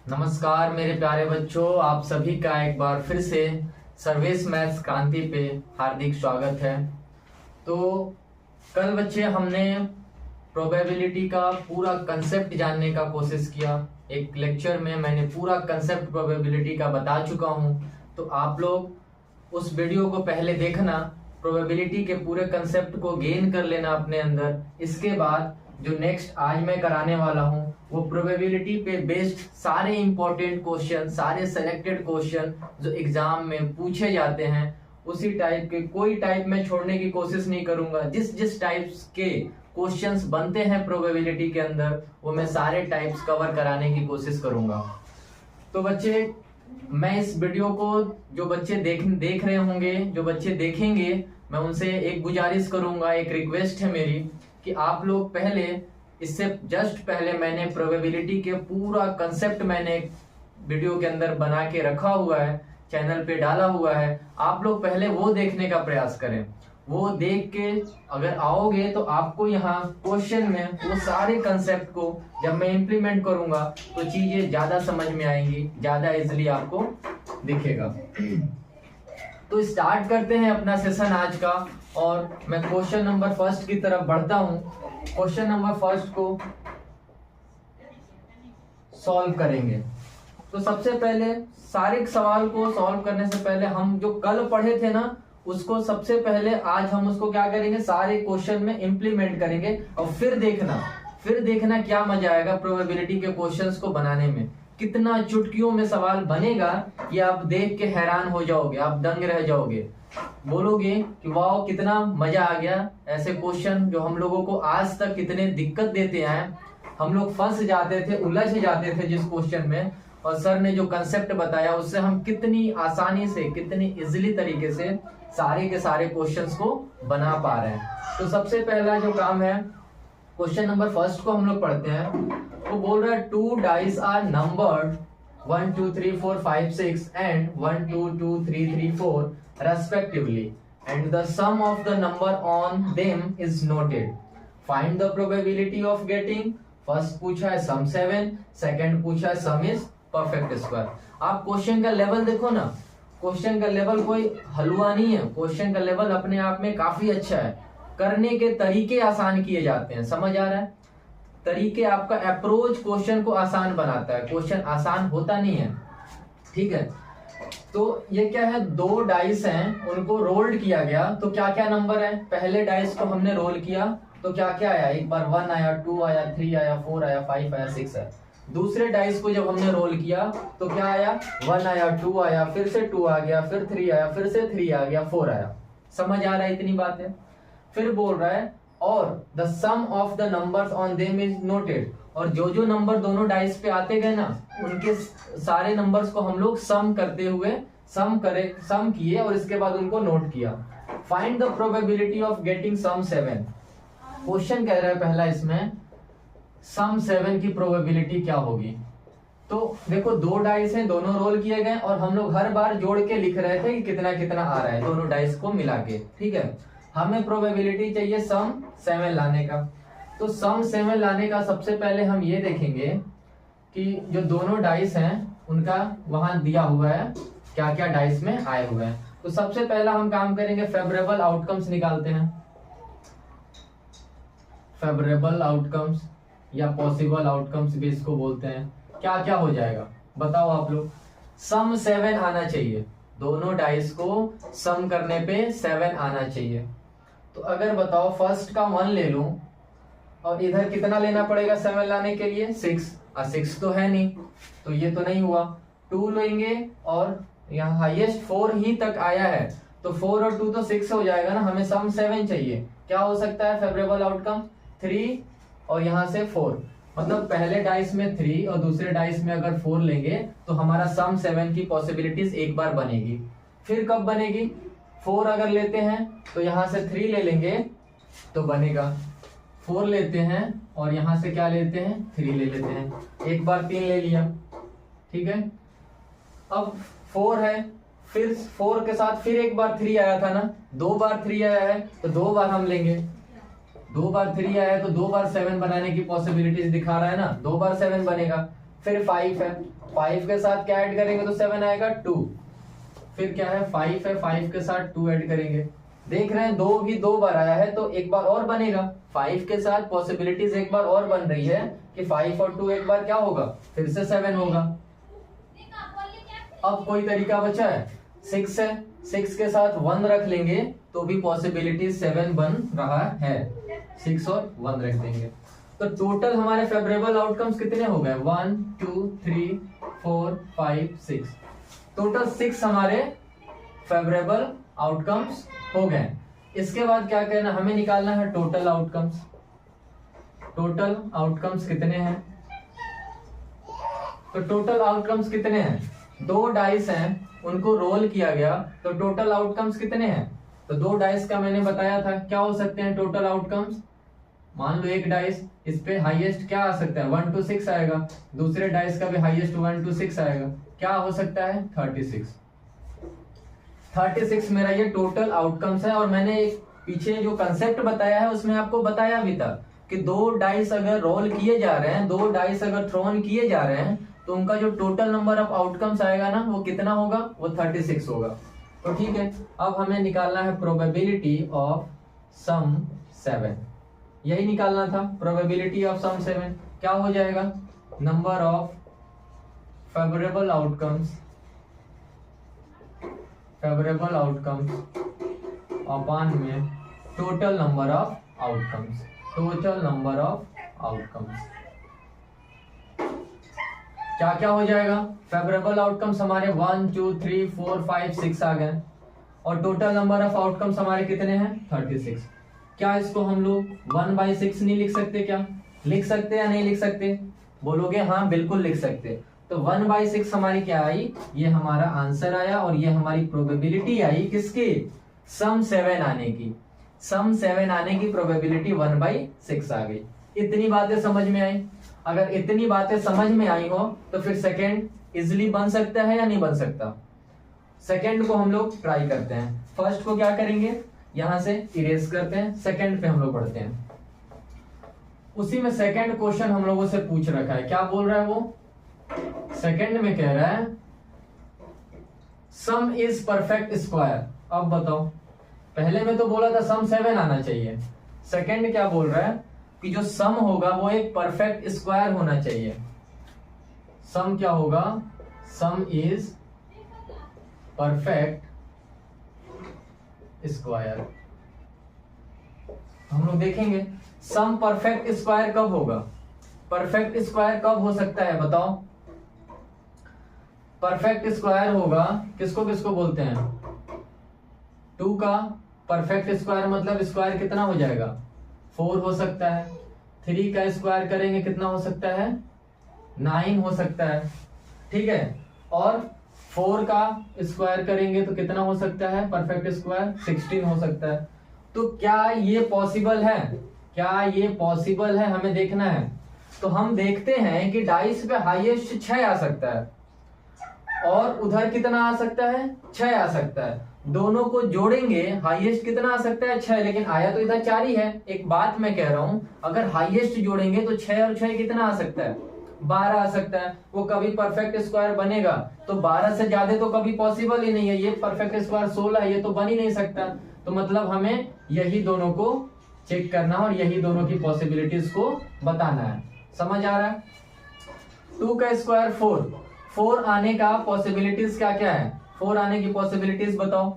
नमस्कार मेरे प्यारे बच्चों, आप सभी का एक बार फिर से सर्वेश मैथ्स क्रांति पे हार्दिक स्वागत है। तो कल बच्चे हमने प्रोबेबिलिटी का पूरा कंसेप्ट जानने का कोशिश किया। एक लेक्चर में मैंने पूरा कंसेप्ट प्रोबेबिलिटी का बता चुका हूं। तो आप लोग उस वीडियो को पहले देखना, प्रोबेबिलिटी के पूरे कंसेप्ट को गेन कर लेना अपने अंदर। इसके बाद जो नेक्स्ट आज मैं कराने वाला हूं वो प्रोबेबिलिटी पे बेस्ड सारे इंपॉर्टेंट क्वेश्चन, सारे सेलेक्टेड क्वेश्चन जो एग्जाम में पूछे जाते हैं उसी टाइप के, कोई टाइप में छोड़ने की कोशिश नहीं करूंगा। जिस जिस टाइप्स के क्वेश्चंस बनते हैं प्रोबेबिलिटी के अंदर वो मैं सारे टाइप्स कवर कराने की कोशिश करूंगा। तो बच्चे, मैं इस वीडियो को जो बच्चे देख रहे होंगे, जो बच्चे देखेंगे, मैं उनसे एक गुजारिश करूंगा, एक रिक्वेस्ट है मेरी कि आप लोग पहले, इससे जस्ट पहले मैंने प्रोबेबिलिटी के पूरा कंसेप्ट मैंने वीडियो के अंदर बना के रखा हुआ है, चैनल पे डाला हुआ है। आप लोग पहले वो देखने का प्रयास करें। वो देख के अगर आओगे तो आपको यहाँ क्वेश्चन में वो सारे कंसेप्ट को जब मैं इम्प्लीमेंट करूंगा तो चीजें ज्यादा समझ में आएंगी, ज्यादा इजिली आपको दिखेगा। तो स्टार्ट करते हैं अपना सेशन आज का, और मैं क्वेश्चन नंबर फर्स्ट की तरफ बढ़ता हूं। क्वेश्चन नंबर फर्स्ट को सॉल्व करेंगे। तो सबसे पहले सारे सवाल को सॉल्व करने से पहले हम जो कल पढ़े थे ना उसको सबसे पहले आज हम उसको क्या करेंगे, सारे क्वेश्चन में इंप्लीमेंट करेंगे। और फिर देखना क्या मजा आएगा प्रोबेबिलिटी के क्वेश्चंस को बनाने में। कितना चुटकियों में सवाल बनेगा ये आप देख के हैरान हो जाओगे, आप दंग रह जाओगे, बोलोगे कि वाह कितना मजा आ गया। ऐसे क्वेश्चन जो हम लोगों को आज तक कितने दिक्कत देते हैं, हम लोग फंस जाते थे, उलझ जाते थे जिस क्वेश्चन में, और सर ने जो कंसेप्ट बताया उससे हम कितनी आसानी से, कितनी इजीली तरीके से सारे के सारे क्वेश्चंस को बना पा रहे हैं। तो सबसे पहला जो काम है, क्वेश्चन नंबर फर्स्ट को हम लोग पढ़ते हैं। वो बोल रहा है 2 dice are numbered 1 2 3 4 5 6 and 1 2 2 3 3 4 respectively, and the sum of the number on them is noted. Find the probability of getting, first पूछा है सम 7, सेकंड पूछा है सम इज परफेक्ट स्क्वायर। आप क्वेश्चन का लेवल देखो ना, क्वेश्चन का लेवल कोई हलवा नहीं है, क्वेश्चन का लेवल अपने आप में काफी अच्छा है। करने के तरीके आसान किए जाते हैं, समझ आ रहा है? तरीके, आपका अप्रोच क्वेश्चन को आसान बनाता है, क्वेश्चन आसान होता नहीं है। ठीक है, तो ये क्या है, 2 डाइस हैं, उनको रोल्ड किया गया। तो क्या क्या नंबर है, पहले डाइस को हमने रोल किया तो क्या क्या आया, एक बार 1 आया, 2 आया, 3 आया, 4 आया, 5 आया, 6 आया। दूसरे डाइस को जब हमने रोल किया तो क्या आया, 1 आया, 2 आया, फिर से 2 आ गया, फिर 3 आया, फिर से 3 आ गया, 4 आया। समझ आ रहा है इतनी बात है? फिर बोल रहा है और the sum of the numbers on them is noted, और जो जो नंबर दोनों डाइस पे आते गए ना उनके सारे नंबर्स को हम लोग सम करते हुए सम किए और इसके बाद उनको नोट किया। Find the probability of getting sum 7। Question कह रहा है पहला इसमें, सम 7 की प्रोबेबिलिटी क्या होगी। तो देखो 2 डाइस हैं, दोनों रोल किए गए और हम लोग हर बार जोड़ के लिख रहे थे कि कितना कितना आ रहा है दोनों डाइस को मिला के। ठीक है, हमें प्रोबेबिलिटी चाहिए सम 7 लाने का। तो सम 7 लाने का सबसे पहले हम ये देखेंगे कि जो दोनों डाइस हैं उनका वहां दिया हुआ है, क्या क्या डाइस में आए हुए हैं। तो सबसे पहला हम काम करेंगे, फेवरेबल आउटकम्स निकालते हैं। फेवरेबल आउटकम्स या पॉसिबल आउटकम्स भी इसको बोलते हैं। क्या क्या हो जाएगा बताओ आप लोग। सम 7 आना चाहिए, दोनों डाइस को सम करने पे 7 आना चाहिए। तो अगर बताओ फर्स्ट का 1 ले लूं और इधर कितना लेना पड़ेगा 7 लाने के लिए, 6। 6 तो है नहीं तो ये तो नहीं हुआ। 2 लेंगे और यहाँ हाईएस्ट 4 ही तक आया है, तो 4 और 2 तो 6 हो जाएगा ना। हमें सम 7 चाहिए। क्या हो सकता है फेवरेबल आउटकम, 3 और यहाँ से 4, मतलब पहले डाइस में 3 और दूसरे डाइस में अगर 4 लेंगे तो हमारा सम 7 की पॉसिबिलिटीज एक बार बनेगी। फिर कब बनेगी, 4 अगर लेते हैं तो यहाँ से 3 ले लेंगे तो बनेगा। 4 लेते हैं और यहाँ से क्या लेते हैं, 3 ले लेते हैं। एक बार 3 ले लिया, ठीक है। अब 4 है, फिर 4 के साथ फिर एक बार 3 आया था ना, 2 बार 3 आया है तो 2 बार हम लेंगे। 2 बार 3 आया है तो 2 बार 7 बनाने की पॉसिबिलिटीज दिखा रहा है ना, 2 बार 7 बनेगा। फिर 5 है, 5 के साथ क्या ऐड करेंगे तो 7 आएगा 2, फिर क्या है 5 है, 5 के साथ 2 ऐड करेंगे, देख रहे हैं 2 भी 2 बार आया है तो एक बार और बनेगा, 5 के साथ पॉसिबिलिटीज एक बार और बन रही है कि 5 और 2 एक बार क्या होगा फिर से 7 होगा। अब कोई तरीका बचा है, 6 है, 6 के साथ 1 रख लेंगे तो भी पॉसिबिलिटी 7 बन रहा है, 6 और 1 रख देंगे। तो टोटल हमारे फेवरेबल आउटकम्स कितने हो गए 1 2 3 4 5 6, टोटल 6 हमारे फेवरेबल आउटकम्स हो गए। इसके बाद क्या करना, हमें निकालना है टोटल आउटकम्स। टोटल आउटकम्स कितने हैं, तो टोटल आउटकम्स कितने हैं, 2 डाइस हैं उनको रोल किया गया तो टोटल आउटकम्स कितने हैं, तो 2 डाइस का मैंने बताया था क्या हो सकते हैं टोटल आउटकम्स। मान लो एक डाइस इस पे हाईएस्ट क्या आ सकता है 1 to 6 आएगा, दूसरे डाइस का भी हाईएस्ट 1 to 6 आएगा, क्या हो सकता है 36 मेरा ये टोटल आउटकम्स है। और मैंने एक पीछे जो कंसेप्ट बताया है उसमें आपको बताया भी था कि 2 डाइस अगर रोल किए जा रहे हैं, 2 डाइस अगर थ्रोन किए जा रहे हैं तो उनका जो टोटल नंबर ऑफ आउटकम्स आएगा ना वो कितना होगा, वो 36 होगा। तो ठीक है, अब हमें निकालना है प्रोबेबिलिटी ऑफ सम 7, यही निकालना था प्रोबेबिलिटी ऑफ सम 7, क्या हो जाएगा number of favourable outcomes upon में total number of outcomes, total number of outcomes क्या क्या हो जाएगा, फेवरेबल आउटकम्स हमारे 1 2 3 4 5 6 आ गए और टोटल नंबर ऑफ आउटकम्स हमारे कितने हैं 36। क्या इसको हम लोग 1/6 नहीं लिख सकते, क्या लिख सकते या नहीं लिख सकते, बोलोगे हाँ बिल्कुल लिख सकते। तो 1/6 हमारी क्या आई, ये हमारा आंसर आया और ये हमारी प्रोबेबिलिटी आई किसकी, सम 7 आने की, सम 7 आने की प्रोबेबिलिटी 1/6 आ गई। इतनी बातें समझ में आई, अगर इतनी बातें समझ में आई हो तो फिर सेकंड इजिली बन सकता है या नहीं बन सकता। सेकंड को हम लोग ट्राई करते हैं, फर्स्ट को क्या करेंगे यहां से इरेज करते हैं, सेकंड पे हम लोग पढ़ते हैं। उसी में सेकंड क्वेश्चन हम लोगों से पूछ रखा है, क्या बोल रहा है वो, सेकंड में कह रहा है सम इज परफेक्ट स्क्वायर। अब बताओ, पहले में तो बोला था सम 7 आना चाहिए, सेकंड क्या बोल रहा है कि जो सम होगा वो एक परफेक्ट स्क्वायर होना चाहिए। सम क्या होगा, सम इज परफेक्ट स्क्वायर। हम लोग देखेंगे सम परफेक्ट स्क्वायर कब होगा, परफेक्ट स्क्वायर कब हो सकता है बताओ। परफेक्ट स्क्वायर होगा किसको किसको बोलते हैं, 2 का परफेक्ट स्क्वायर मतलब स्क्वायर कितना हो जाएगा 4 हो सकता है, 3 का स्क्वायर करेंगे कितना हो सकता है 9 हो सकता है, ठीक है, और 4 का स्क्वायर करेंगे तो कितना हो सकता है परफेक्ट स्क्वायर 16 हो सकता है। तो क्या ये पॉसिबल है, क्या ये पॉसिबल है हमें देखना है। तो हम देखते हैं कि डाइस पे हाईएस्ट 6 आ सकता है और उधर कितना आ सकता है 6 आ सकता है, दोनों को जोड़ेंगे हाईएस्ट कितना आ सकता है 6, लेकिन आया तो इधर 4 ही है। एक बात मैं कह रहा हूं, अगर हाईएस्ट जोड़ेंगे तो 6 और 6 कितना आ सकता है 12 आ सकता है। वो कभी परफेक्ट स्क्वायर बनेगा तो 12 से ज्यादा तो कभी पॉसिबल ही नहीं है, ये परफेक्ट स्क्वायर 16 है, ये तो बन ही नहीं सकता। तो मतलब हमें यही दोनों को चेक करना और यही दोनों की पॉसिबिलिटीज को बताना है, समझ आ रहा है। 2 का स्क्वायर 4 आने का पॉसिबिलिटीज क्या क्या है, 4 आने की पॉसिबिलिटीज बताओ।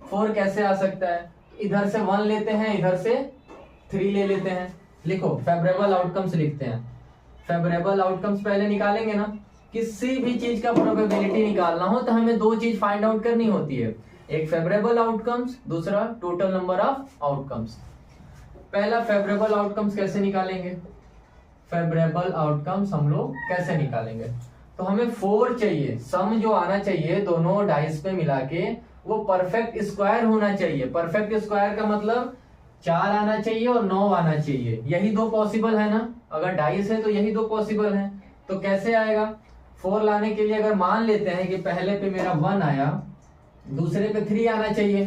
4 कैसे आ सकता है, इधर से 1 लेते हैं, इधर से 3 ले लेते हैं। लिखो फेवरेबल आउटकम्स लिखते हैं, फेवरेबल आउटकम्स पहले निकालेंगे ना। किसी भी चीज का प्रोबेबिलिटी निकालना हो तो हमें 2 चीज फाइंड आउट करनी होती है, एक फेवरेबल आउटकम्स, दूसरा टोटल नंबर ऑफ आउटकम्स। पहला फेवरेबल आउटकम्स कैसे निकालेंगे, फेवरेबल आउटकम्स हम लोग कैसे निकालेंगे, तो हमें 4 चाहिए, सम जो आना चाहिए दोनों डाइस पे मिला के वो परफेक्ट स्क्वायर होना चाहिए। परफेक्ट स्क्वायर का मतलब 4 आना चाहिए और 9 आना चाहिए, यही 2 पॉसिबल है ना, अगर डाइस है तो यही 2 पॉसिबल है। तो कैसे आएगा, 4 लाने के लिए अगर मान लेते हैं कि पहले पे मेरा 1 आया, दूसरे पे 3 आना चाहिए,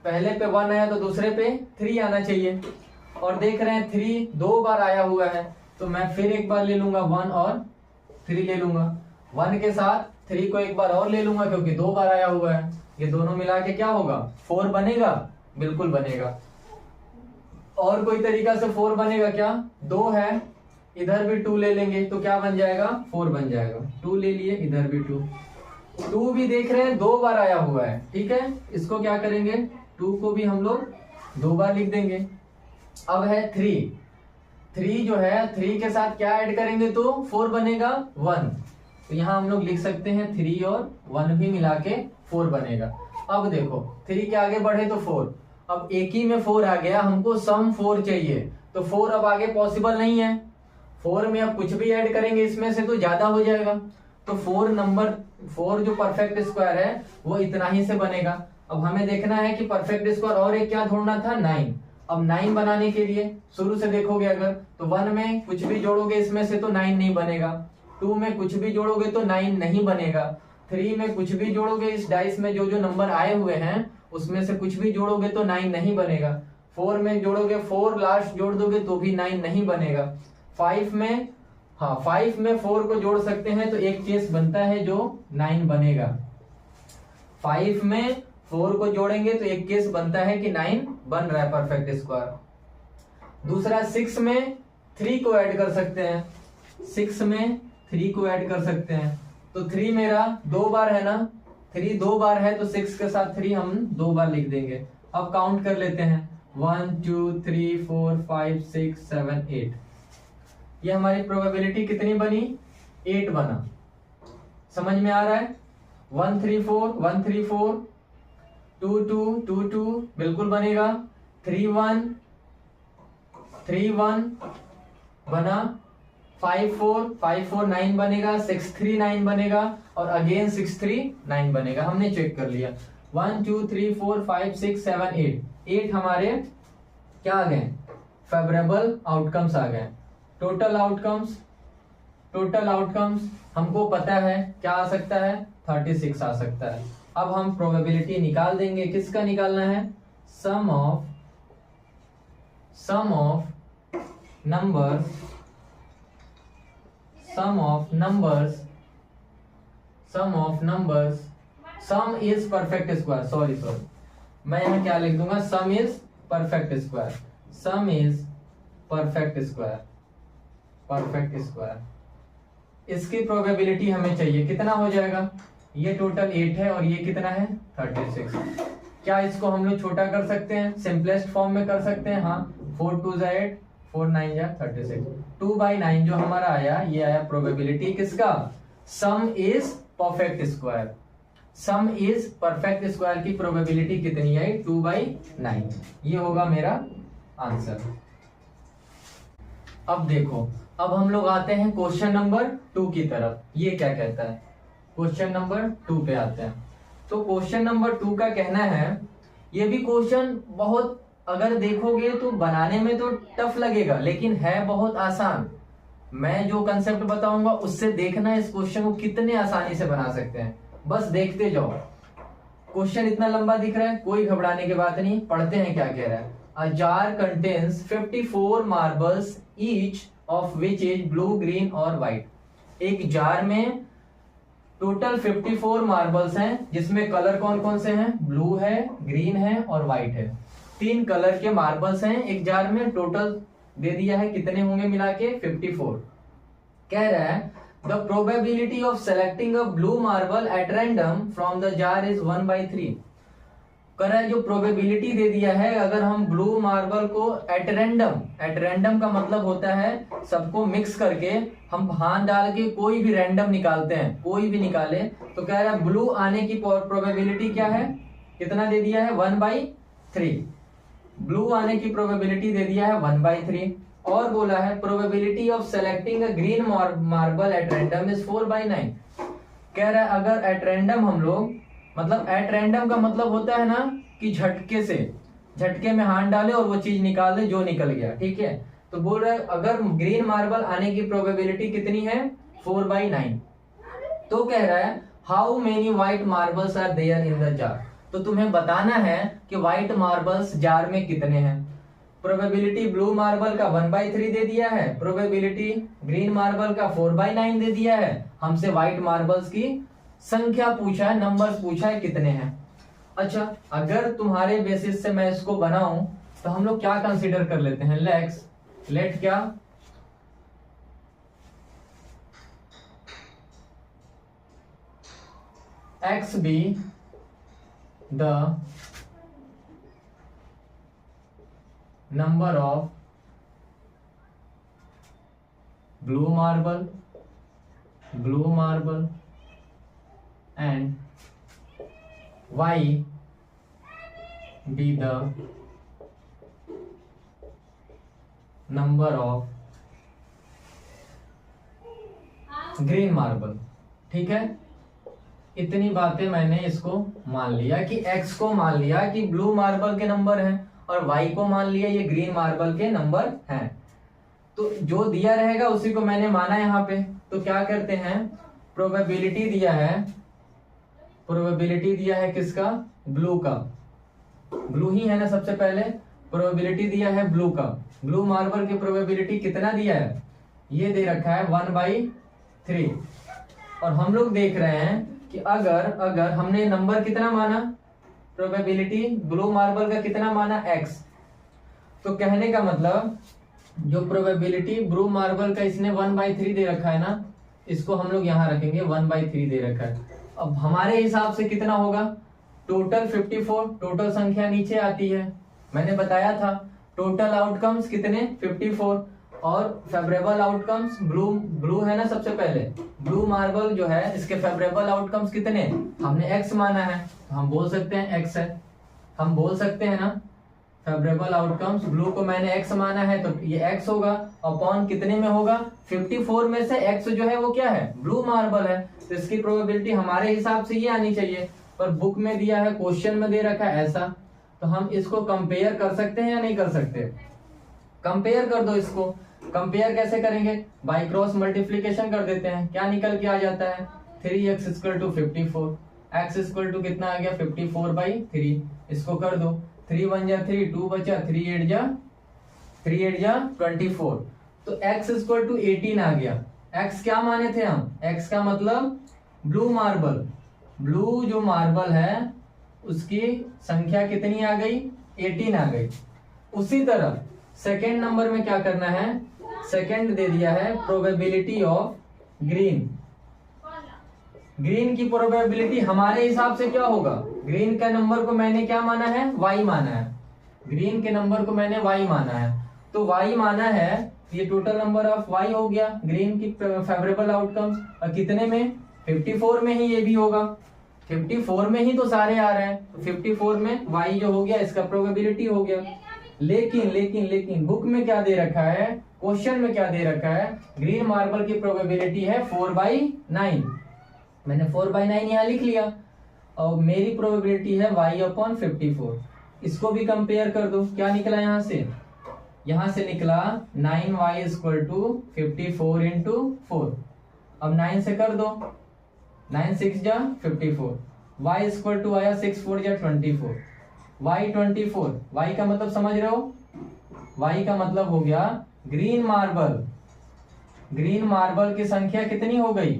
पहले पे 1 आया तो दूसरे पे 3 आना चाहिए, और देख रहे हैं 3 2 बार आया हुआ है तो मैं फिर एक बार ले लूंगा 1 और 3 ले लूंगा, 1 के साथ 3 को एक बार और ले लूंगा क्योंकि 2 बार आया हुआ है, ये दोनों मिला के क्या होगा 4 बनेगा, बिल्कुल बनेगा। और कोई तरीका से 4 बनेगा क्या, 2 है, इधर भी 2 ले लेंगे तो क्या बन जाएगा 4 बन जाएगा, 2 ले लिए, इधर भी 2 भी देख रहे हैं 2 बार आया हुआ है, ठीक है। इसको क्या करेंगे 2 को भी हम लोग 2 बार लिख देंगे। अब है 3 जो है 3 के साथ क्या ऐड करेंगे तो 4 बनेगा 1, तो यहाँ हम लोग लिख सकते हैं 3 और 1 भी मिला के 4 बनेगा। अब देखो 3 के आगे बढ़े तो 4, अब एक ही में 4 आ गया, हमको सम 4 चाहिए, तो 4 अब आगे पॉसिबल नहीं है, 4 में अब कुछ भी ऐड करेंगे इसमें से तो ज्यादा हो जाएगा, तो 4 जो परफेक्ट स्क्वायर है वो इतना ही से बनेगा। अब हमें देखना है कि परफेक्ट स्क्वायर और एक क्या ढूंढना था 9। अब 9 बनाने के लिए शुरू से देखोगे अगर तो 1 में कुछ भी जोड़ोगे इसमें से तो 9 नहीं बनेगा, 2 में कुछ भी जोड़ोगे तो 9 नहीं बनेगा, 3 में कुछ भी जोड़ोगे, इस डाइस में जो जो नंबर आए हुए हैं उसमें से कुछ भी जोड़ोगे तो 9 नहीं बनेगा, 4 में जोड़ोगे 4 लास्ट जोड़ दोगे तो भी 9 नहीं बनेगा, 5 में 4 को जोड़ सकते हैं तो एक केस बनता है जो 9 बनेगा, 5 में 4 को जोड़ेंगे तो एक केस बनता है कि 9 बन रहा है परफेक्ट स्क्वायर। दूसरा 6 में 3 को ऐड कर सकते हैं, 6 में 3 को ऐड कर सकते हैं, तो 3 मेरा 2 बार है ना, 3 2 बार है तो 6 के साथ 3 हम 2 बार लिख देंगे। अब काउंट कर लेते हैं 1 2 3 4 5 6 7 8, ये हमारी प्रोबेबिलिटी कितनी बनी 8 बना, समझ में आ रहा है। 1 3 4 2 2 2 2 बिल्कुल बनेगा, 3 1 बना, 5 4 9 बनेगा, 6 3 9 बनेगा और अगेन 6 3 9 बनेगा, हमने चेक कर लिया। 1 2 3 4 5 6 7 8 हमारे क्या आ गए फेवरेबल आउटकम्स आ गए। टोटल आउटकम्स हमको पता है क्या आ सकता है 36 आ सकता है। अब हम प्रोबेबिलिटी निकाल देंगे, किसका निकालना है sum of numbers sum is perfect square, sorry मैं यहाँ क्या लिख दूंगा सम इज परफेक्ट स्क्वायर, इसकी प्रोबेबिलिटी हमें चाहिए, कितना हो जाएगा, ये टोटल 8 है और ये कितना है 36। क्या इसको हम लोग छोटा कर सकते हैं, सिंपलेस्ट फॉर्म में कर सकते हैं, हाँ 4 2 8 4 9 36, 2/9 जो हमारा आया ये आया प्रोबेबिलिटी किसका सम इज परफेक्ट स्क्वायर की प्रोबेबिलिटी कितनी आई 2/9, ये होगा मेरा आंसर। अब देखो अब हम लोग आते हैं क्वेश्चन नंबर 2 की तरफ, ये क्या कहता है क्वेश्चन नंबर 2 पे आते हैं। तो क्वेश्चन नंबर 2 का कहना है, ये भी क्वेश्चन बहुत अगर देखोगे तो बनाने में तो टफ लगेगा लेकिन है बहुत आसान। मैं जो कंसेप्ट बताऊंगा उससे देखना इस क्वेश्चन को कितने आसानी से बना सकते हैं, बस देखते जाओ। क्वेश्चन इतना लंबा दिख रहा है, कोई घबराने की बात नहीं, पढ़ते हैं क्या कह रहा है। A jar contains 54 marbles each of which is blue green और व्हाइट। एक जार में टोटल 54 मार्बल्स हैं जिसमें कलर कौन कौन से हैं, ब्लू है, ग्रीन है और व्हाइट है। 3 कलर के मार्बल्स हैं एक जार में, टोटल दे दिया है कितने होंगे मिला के 54। कह रहा है the probability of selecting a blue marble at random from the jar is 1/3। कह रहा है जो प्रोबेबिलिटी दे दिया है अगर हम ब्लू मार्बल को एट रैंडम का मतलब होता है सबको मिक्स करके हम हाथ डाल के कोई भी रैंडम निकालते हैं, कोई भी निकाले, तो कह रहा है ब्लू आने की प्रोबेबिलिटी क्या है, कितना दे दिया है 1/3। ब्लू आने की प्रोबेबिलिटी दे दिया है 1/3 और बोला है probability of selecting a green marble at random is 4/9। कह रहा है अगर एट रैंडम हम लोग, मतलब एट रैंडम का मतलब होता है ना कि झटके में हाथ डाले और वो चीज निकाल दे जो निकल गया, ठीक है। तो बोल रहा है अगर ग्रीन मार्बल आने की प्रोबेबिलिटी कितनी है 4/9। तो कह रहा है how many white marbles are there in the jar, तो तुम्हें बताना है कि व्हाइट मार्बल्स जार में कितने हैं। प्रोबेबिलिटी ब्लू मार्बल का 1/3 दे दिया है, प्रोबेबिलिटी ग्रीन मार्बल का 4/9 दे दिया है। हमसे व्हाइट मार्बल्स की संख्या पूछा है, नंबर्स पूछा है कितने हैं। अच्छा, अगर तुम्हारे बेसिस से मैं इसको बनाऊं तो हम लोग क्या कंसीडर कर लेते हैं, लेट क्या, x be the number of blue marble and y be the number of green marble. ठीक है, इतनी बातें मैंने इसको मान लिया कि x को मान लिया कि ब्लू मार्बल के नंबर हैं और y को मान लिया ये ग्रीन मार्बल के नंबर हैं। तो जो दिया रहेगा उसी को मैंने माना यहाँ पे। तो क्या करते हैं, प्रोबेबिलिटी दिया है किसका, ब्लू का, ब्लू ही है ना सबसे पहले। प्रोबेबिलिटी दिया है ब्लू का, ब्लू मार्बल की प्रोबेबिलिटी कितना दिया है, ये दे रखा है 1/3। और हम लोग देख रहे हैं कि अगर हमने नंबर कितना माना, प्रोबेबिलिटी ब्लू मार्बल का कितना माना, x। तो कहने का मतलब जो प्रोबेबिलिटी ब्लू मार्बल का इसने 1/3 दे रखा है ना, इसको हम लोग यहाँ रखेंगे 1/3 दे रखा है। अब हमारे हिसाब से कितना होगा, टोटल 54, टोटल संख्या नीचे आती है। मैंने बताया था टोटल आउटकम्स कितने, 54, और फेवरेबल आउटकम्स ब्लू है ना सबसे पहले, ब्लू मार्बल जो है इसके फेवरेबल आउटकम्स कितने, हमने x माना है तो हम बोल सकते हैं x है। हम बोल सकते हैं ना फेवरेबल आउटकम्स, ब्लू को मैंने x माना है तो ये x होगा, अपॉन कितने में होगा, 54 में से x जो है वो क्या है, ब्लू मार्बल है। तो इसकी प्रोबेबिलिटी हमारे हिसाब से ये आनी चाहिए, पर बुक में दिया है, क्वेश्चन में दे रखा है ऐसा। तो हम इसको कंपेयर कर सकते हैं या नहीं कर सकते, कंपेयर कर दो इसको। कंपेयर कैसे करेंगे, बाय क्रॉस मल्टीप्लीकेशन कर देते हैं, क्या निकल के आ जाता है, 3x = 54, x = कितना आ गया, 54/3। इसको कर दो, 3 1 जा 3, 2 बचा, 3 8 जा 24। तो x = 18 आ गया। x क्या माने थे हम, x का मतलब ब्लू मार्बल, ब्लू जो मार्बल है उसकी संख्या कितनी आ गई, 18 आ गई। उसी तरह सेकेंड नंबर में क्या करना है, सेकेंड दे दिया है प्रोबेबिलिटी ऑफ ग्रीन की प्रोबेबिलिटी हमारे हिसाब से क्या होगा, ग्रीन का नंबर को मैंने क्या माना है, y माना है, ग्रीन के नंबर को मैंने y माना है। तो y माना है, ये टोटल नंबर ऑफ y हो गया ग्रीन की फेवरेबल आउटकम्स, और कितने में, 54 में ही ये भी होगा, 54 में ही तो सारे आ रहे हैं, तो 54 में y जो हो गया इसका प्रोबेबिलिटी हो गया। लेकिन बुक में क्या दे रखा है, क्वेश्चन में क्या दे रखा है, ग्रीन मार्बल की प्रोबेबिलिटी है 4/9। मैंने 4/9 यहाँ लिख लिया, और मेरी प्रोबेबिलिटी है y/54। इसको भी कंपेयर कर दो, क्या निकला यहाँ से निकला 9y = 54 × 4। अब 9 से कर दो, 9 6 जा 54, y = आया 6 4 जा 24, y 24, y का मतलब समझ रहे हो, y का मतलब हो गया ग्रीन मार्बल की संख्या कितनी हो गई,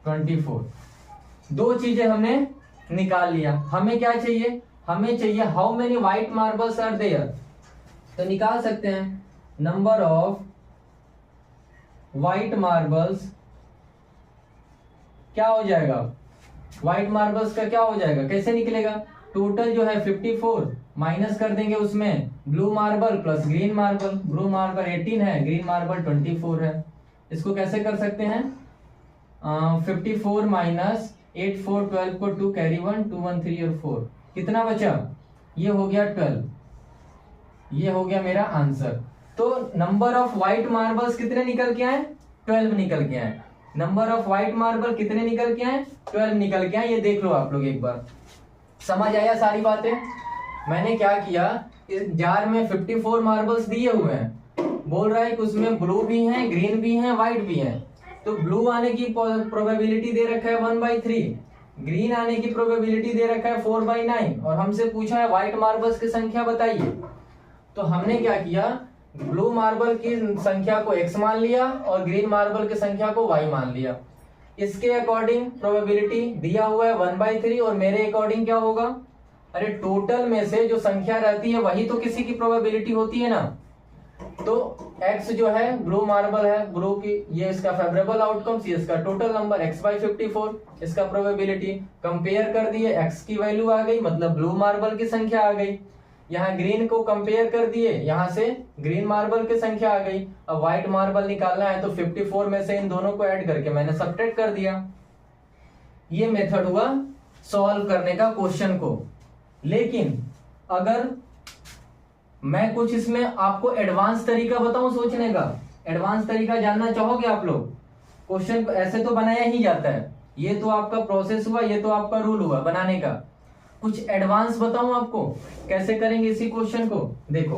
24। दो चीजें हमने निकाल लिया। हमें क्या चाहिए, हमें चाहिए how many white marbles are there. तो निकाल सकते हैं नंबर ऑफ व्हाइट मार्बल्स, क्या हो जाएगा, व्हाइट मार्बल्स का क्या हो जाएगा, कैसे निकलेगा, टोटल जो है 54 माइनस कर देंगे उसमें blue marble plus green marble, blue marble 18 है, ग्रीन मार्बल 24 है। इसको कैसे कर सकते हैं, 54 माइनस 8 4 12 को 2 कैरी 1 2 1 3 और 4, कितना बचा, ये हो गया 12, ये हो गया मेरा आंसर। तो नंबर ऑफ व्हाइट मार्बल्स कितने निकल के आए, 12 निकल के आए। नंबर ऑफ व्हाइट मार्बल कितने निकल के आए, 12 निकल के आए। ये देख लो आप लोग एक बार, समझ आया सारी बातें। मैंने क्या किया, इस जार में 54 मार्बल्स दिए हुए हैं, बोल रहा है कि उसमें ब्लू भी हैं, ग्रीन भी हैं, व्हाइट भी हैं। तो ब्लू आने की प्रोबेबिलिटी दे रखा है 1/3, ग्रीन आने की प्रोबेबिलिटी दे रखा है 4/9, और हमसे पूछा है व्हाइट मार्बल्स की संख्या बताइए। तो हमने क्या किया, ब्लू मार्बल की संख्या को x मान लिया और ग्रीन मार्बल की संख्या को y मान लिया। इसके अकॉर्डिंग प्रोबेबिलिटी दिया हुआ है 1/3 और मेरे अकॉर्डिंग क्या होगा, अरे टोटल में से जो संख्या रहती है वही तो किसी की प्रोबेबिलिटी होती है ना। तो x जो है ब्लू मार्बल है, ब्लू की ये इसका फेवरेबल आउटकम्स, ये इसका टोटल नंबर x/54 इसका प्रोबेबिलिटी कंपेयर कर दिए, x की वैल्यू आ गई मतलब ब्लू मार्बल की संख्या आ गई। यहाँ ग्रीन को कंपेयर कर दिए, यहाँ से ग्रीन मार्बल की संख्या आ गई। अब व्हाइट मार्बल निकालना है तो 54 में से इन दोनों को ऐड करके मैंने सब्ट्रैक्ट कर दिया। ये मेथड हुआ सॉल्व करने का क्वेश्चन को। लेकिन अगर मैं कुछ इसमें आपको एडवांस तरीका बताऊं सोचने का, एडवांस तरीका जानना चाहोगे आप लोग? क्वेश्चन को ऐसे तो बनाया ही जाता है, ये तो आपका प्रोसेस हुआ, ये तो आपका रूल हुआ बनाने का। कुछ एडवांस बताऊं आपको कैसे करेंगे इसी क्वेश्चन को। देखो,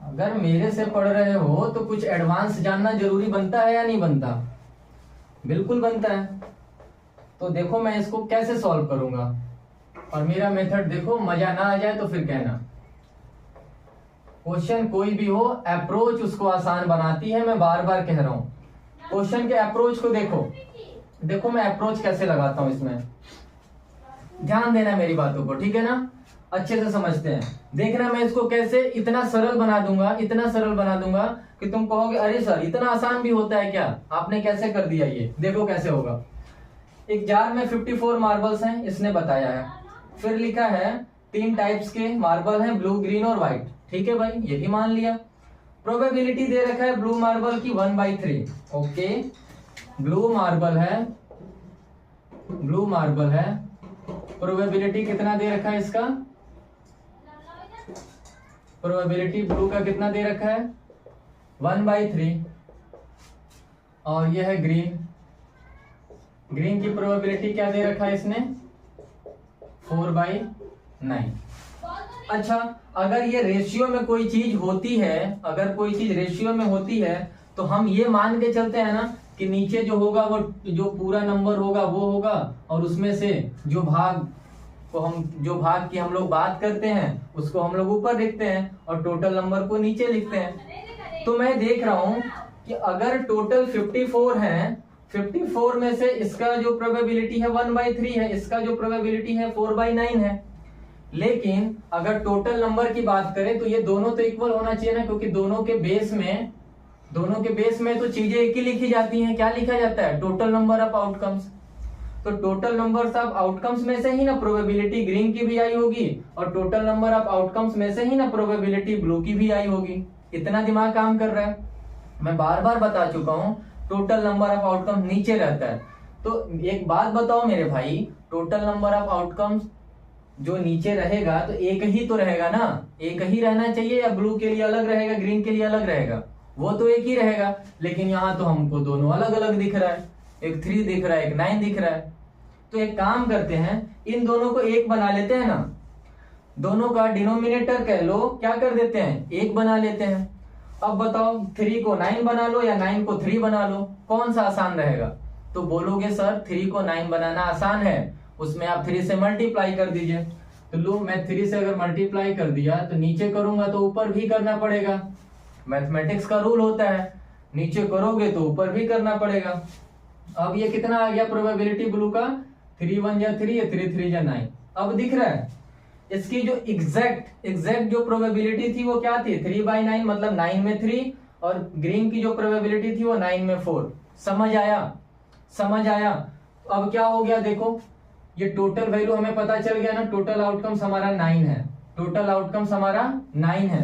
अगर मेरे से पढ़ रहे हो तो कुछ एडवांस जानना जरूरी बनता है या नहीं बनता? बिल्कुल बनता है। तो देखो मैं इसको कैसे सॉल्व करूंगा, और मेरा मेथड देखो, मजा ना आ जाए तो फिर कहना। क्वेश्चन कोई भी हो, अप्रोच उसको आसान बनाती है, मैं बार बार कह रहा हूं। क्वेश्चन के अप्रोच को देखो, देखो मैं अप्रोच कैसे लगाता हूं इसमें, ध्यान देना मेरी बातों को, ठीक है ना? अच्छे से समझते हैं। देखना मैं इसको कैसे इतना सरल बना दूंगा, इतना सरल बना दूंगा कि तुम कहोगे अरे सर इतना आसान भी होता है क्या, आपने कैसे कर दिया ये। देखो कैसे होगा। एक जार में 54 मार्बल्स हैं, इसने बताया है। फिर लिखा है 3 टाइप्स के मार्बल हैं, ब्लू, ग्रीन और व्हाइट। ठीक है भाई, ये भी मान लिया। प्रोबेबिलिटी दे रखा है ब्लू मार्बल की 1/3। ओके, ब्लू मार्बल है, ब्लू मार्बल है। प्रोबेबिलिटी कितना दे रखा है इसका, प्रोबेबिलिटी ब्लू का कितना दे रखा है 1/3। और यह है ग्रीन, ग्रीन की प्रोबेबिलिटी क्या दे रखा है इसने 4/9। अच्छा, अगर ये रेशियो में कोई चीज होती है, अगर कोई चीज रेशियो में होती है तो हम ये मान के चलते हैं ना कि नीचे जो होगा वो जो पूरा नंबर होगा वो होगा, और उसमें से जो भाग को जो भाग की हम लोग बात करते हैं उसको हम लोग ऊपर लिखते हैं और टोटल नंबर को नीचे लिखते हैं। तो मैं देख रहा हूं कि अगर टोटल 54 है, 54 में से इसका जो प्रोबेबिलिटी है 1/3 है, इसका जो प्रोबेबिलिटी है 4/9 है। लेकिन अगर टोटल नंबर की बात करें तो ये दोनों तो इक्वल होना चाहिए ना, क्योंकि दोनों के बेस में तो चीजें एक ही लिखी जाती हैं। क्या लिखा जाता है, टोटल नंबर ऑफ आउटकम्स। तो टोटल नंबर ऑफ आउटकम्स में से ही ना प्रोबेबिलिटी ग्रीन की भी आई होगी, और टोटल नंबर ऑफ आउटकम्स में से ही ना प्रोबेबिलिटी ब्लू की भी आई होगी। इतना दिमाग काम कर रहा है। मैं बार बार बता चुका हूं, टोटल नंबर ऑफ आउटकम्स नीचे रहता है। तो एक बात बताओ मेरे भाई, टोटल नंबर ऑफ आउटकम्स जो नीचे रहेगा तो एक ही तो रहेगा ना, एक ही रहना चाहिए, या ब्लू के लिए अलग रहेगा, ग्रीन के लिए अलग रहेगा? वो तो एक ही रहेगा। लेकिन यहाँ तो हमको दोनों अलग अलग दिख रहा है, एक 3 दिख रहा है, एक 9 दिख रहा है। तो एक काम करते हैं, इन दोनों को एक बना लेते हैं ना, दोनों का डिनोमिनेटर कह लो क्या कर देते हैं, एक बना लेते हैं। अब बताओ 3 को 9 बना लो या 9 को 3 बना लो, कौन सा आसान रहेगा? तो बोलोगे सर 3 को 9 बनाना आसान है, उसमें आप 3 से मल्टीप्लाई कर दीजिए। तो लो, मैं 3 से अगर मल्टीप्लाई कर दिया तो नीचे करूंगा तो ऊपर भी करना पड़ेगा। मैथमेटिक्स का रूल होता है, नीचे करोगे तो ऊपर भी करना पड़ेगा। अब ये कितना आ गया प्रोबेबिलिटी ब्लू का, 3 1 जा 3, 3 3 जा 9। अब दिख रहा है इसकी जो एग्जैक्ट जो प्रोबेबिलिटी थी वो क्या थी, 3/9, मतलब 9 में 3, और ग्रीन की जो प्रोबेबिलिटी थी वो 9 में 4। समझ आया। अब क्या हो गया, देखो ये टोटल वैल्यू हमें पता चल गया ना, टोटल आउटकम्स हमारा 9 है, टोटल आउटकम्स हमारा 9 है।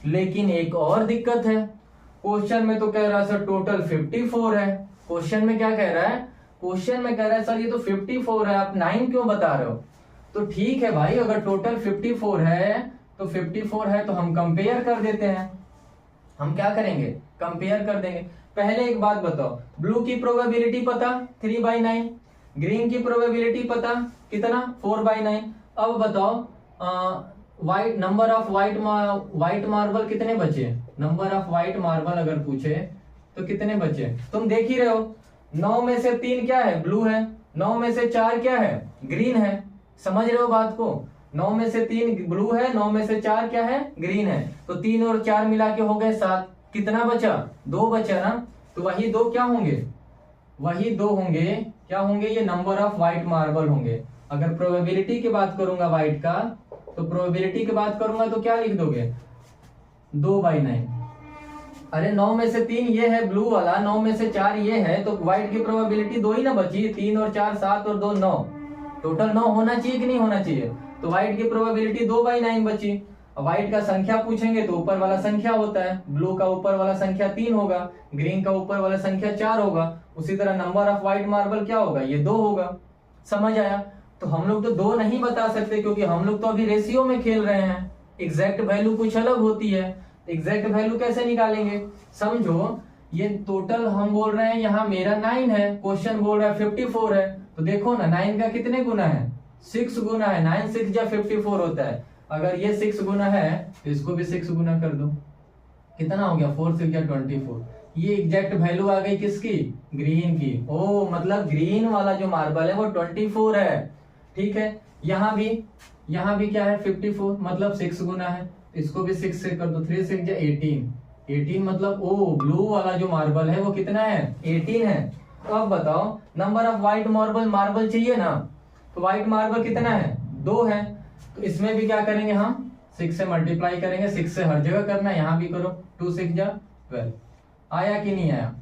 लेकिन एक और दिक्कत है, क्वेश्चन में तो कह रहा है सर टोटल 54 है। क्वेश्चन में क्या कह रहा है, क्वेश्चन में कह रहा है सर ये तो 54 है, आप 9 क्यों बता रहे हो? तो ठीक है भाई, अगर टोटल 54 है तो 54 है तो हम कंपेयर कर देते हैं। हम क्या करेंगे, कंपेयर कर देंगे। पहले एक बात बताओ, ब्लू की प्रोबेबिलिटी पता 3/9, ग्रीन की प्रोबेबिलिटी पता कितना 4/9। अब बताओ white number of white marble कितने बचे, नंबर ऑफ व्हाइट मार्बल अगर पूछे तो कितने बचे? तुम देख ही रहे हो, 9 में से 3 क्या है, ब्लू है, 9 में से 4 क्या है, ग्रीन है। समझ रहे हो बात को? 9 में से 3 ब्लू है, 9 में से 4 क्या है? ग्रीन है। तो 3 और 4 मिला के हो गए 7। कितना बचा? 2 बचा ना। तो वही 2 क्या होंगे? वही 2 होंगे, क्या होंगे? ये नंबर ऑफ व्हाइट मार्बल होंगे। अगर प्रोबेबिलिटी की बात करूंगा व्हाइट का, तो प्रोबेबिलिटी की बात करूंगा तो क्या लिख दोगे? 2/9। अरे 9 में से 3 ये है ब्लू वाला, 9 में से 4 ये है, तो व्हाइट की प्रोबेबिलिटी 2 ही ना बची। 3 और 4 7 और 2 9, टोटल 9 होना चाहिए कि नहीं होना चाहिए? तो व्हाइट की प्रोबेबिलिटी 2/9 बची। व्हाइट का संख्या पूछेंगे तो ऊपर वाला संख्या होता है, ब्लू का ऊपर वाला संख्या 3 होगा, ग्रीन का ऊपर वाला संख्या 4 होगा। उसी तरह नंबर ऑफ व्हाइट मार्बल क्या होगा? ये 2 होगा। समझ आया? तो हम लोग तो 2 नहीं बता सकते, क्योंकि हम लोग तो अभी रेशियो में खेल रहे हैं। एग्जैक्ट वैल्यू कुछ अलग होती है। एग्जैक्ट वैल्यू कैसे निकालेंगे? समझो, ये टोटल हम बोल रहे हैं, यहाँ मेरा 9 है, क्वेश्चन बोल रहा है 54 है। तो देखो ना, 9 का कितने गुना है? 6 गुना है। 9 6 या 54 होता है। अगर ये 6 गुना है तो इसको भी 6 गुना कर दो। कितना हो गया? 4 6 या 24। ये एग्जैक्ट वैल्यू आ गई किसकी? ग्रीन की। ओ मतलब ग्रीन वाला जो मार्बल है वो 24 है। ठीक है, यहाँ भी क्या है? 54, मतलब 6 गुना है। इसको भी 6 से कर दो। 3 6 या 18। 18 मतलब ओ ब्लू वाला जो मार्बल है वो कितना है? 18 है। तो अब बताओ, नंबर ऑफ व्हाइट मार्बल चाहिए ना। तो व्हाइट मार्बल कितना है? 2 है। तो इसमें भी क्या करेंगे हम? 6 से मल्टीप्लाई करेंगे। 6 से हर जगह करना है, यहाँ भी करो। 2 6 या 12। आया कि नहीं आया?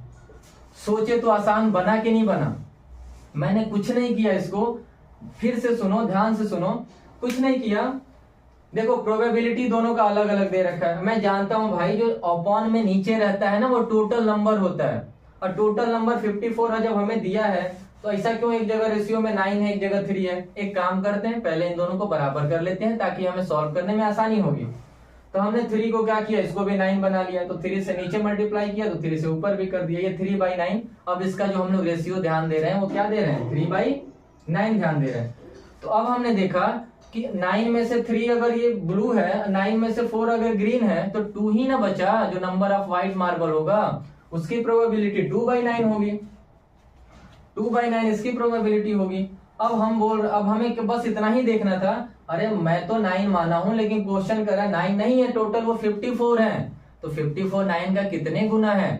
सोचे तो आसान बना कि नहीं बना? मैंने कुछ नहीं किया इसको, फिर से सुनो, ध्यान से सुनो। कुछ नहीं किया। देखो, प्रोबेबिलिटी दोनों का अलग अलग दे रखा है। मैं जानता हूं भाई, जो अपॉन में नीचे रहता है ना वो टोटल नंबर होता है, और टोटल नंबर 54 है। जब हमें दिया है तो ऐसा क्यों एक जगह रेशियो में 9 है, एक जगह 3 है? एक काम करते हैं, पहले इन दोनों को बराबर कर लेते हैं ताकि हमें सॉल्व करने में आसानी होगी। तो हमने 3 को क्या किया? इसको भी 9 बना लिया। तो 3 से नीचे मल्टीप्लाई किया तो 3 से ऊपर भी कर दिया। ये 3/9। अब इसका जो हम लोग रेशियो ध्यान दे रहे हैं वो क्या दे रहे हैं? 3/9 ध्यान दे रहे हैं। तो अब हमने देखा कि 9 में से 3 अगर ये ब्लू है, 9 में से 4 अगर ग्रीन है, तो 2 ही ना बचा। जो नंबर ऑफ व्हाइट मार्बल होगा उसकी प्रोबेबिलिटी 2/9 होगी। 2/9 इसकी प्रोबेबिलिटी होगी। अब हमें बस इतना ही देखना था। अरे मैं तो 9 माना हूं, लेकिन क्वेश्चन कर रहा है 9 नहीं है टोटल, वो 54 है। तो 54 9 का कितने गुना है?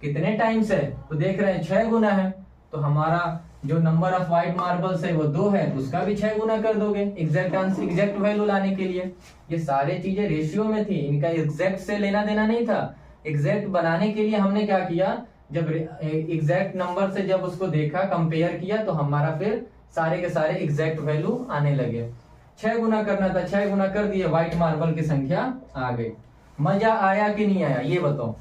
कितने टाइम्स है? तो देख रहे हैं 6 गुना है। तो हमारा जो नंबर ऑफ व्हाइट मार्बल्स है वो 2 है, तो उसका भी 6 गुना कर दोगे एग्जैक्ट वैल्यू लाने के लिए। ये सारी चीजें रेशियो में थी, इनका एग्जैक्ट से लेना देना नहीं था। एग्जैक्ट बनाने के लिए हमने क्या किया? जब एग्जैक्ट नंबर से जब उसको देखा, कंपेयर किया, तो हमारा फिर सारे के सारे एग्जैक्ट वैल्यू आने लगे। 6 गुना करना था, 6 गुना कर दिए, व्हाइट मार्बल की संख्या आ गई। मजा आया कि नहीं आया? ये बताओ,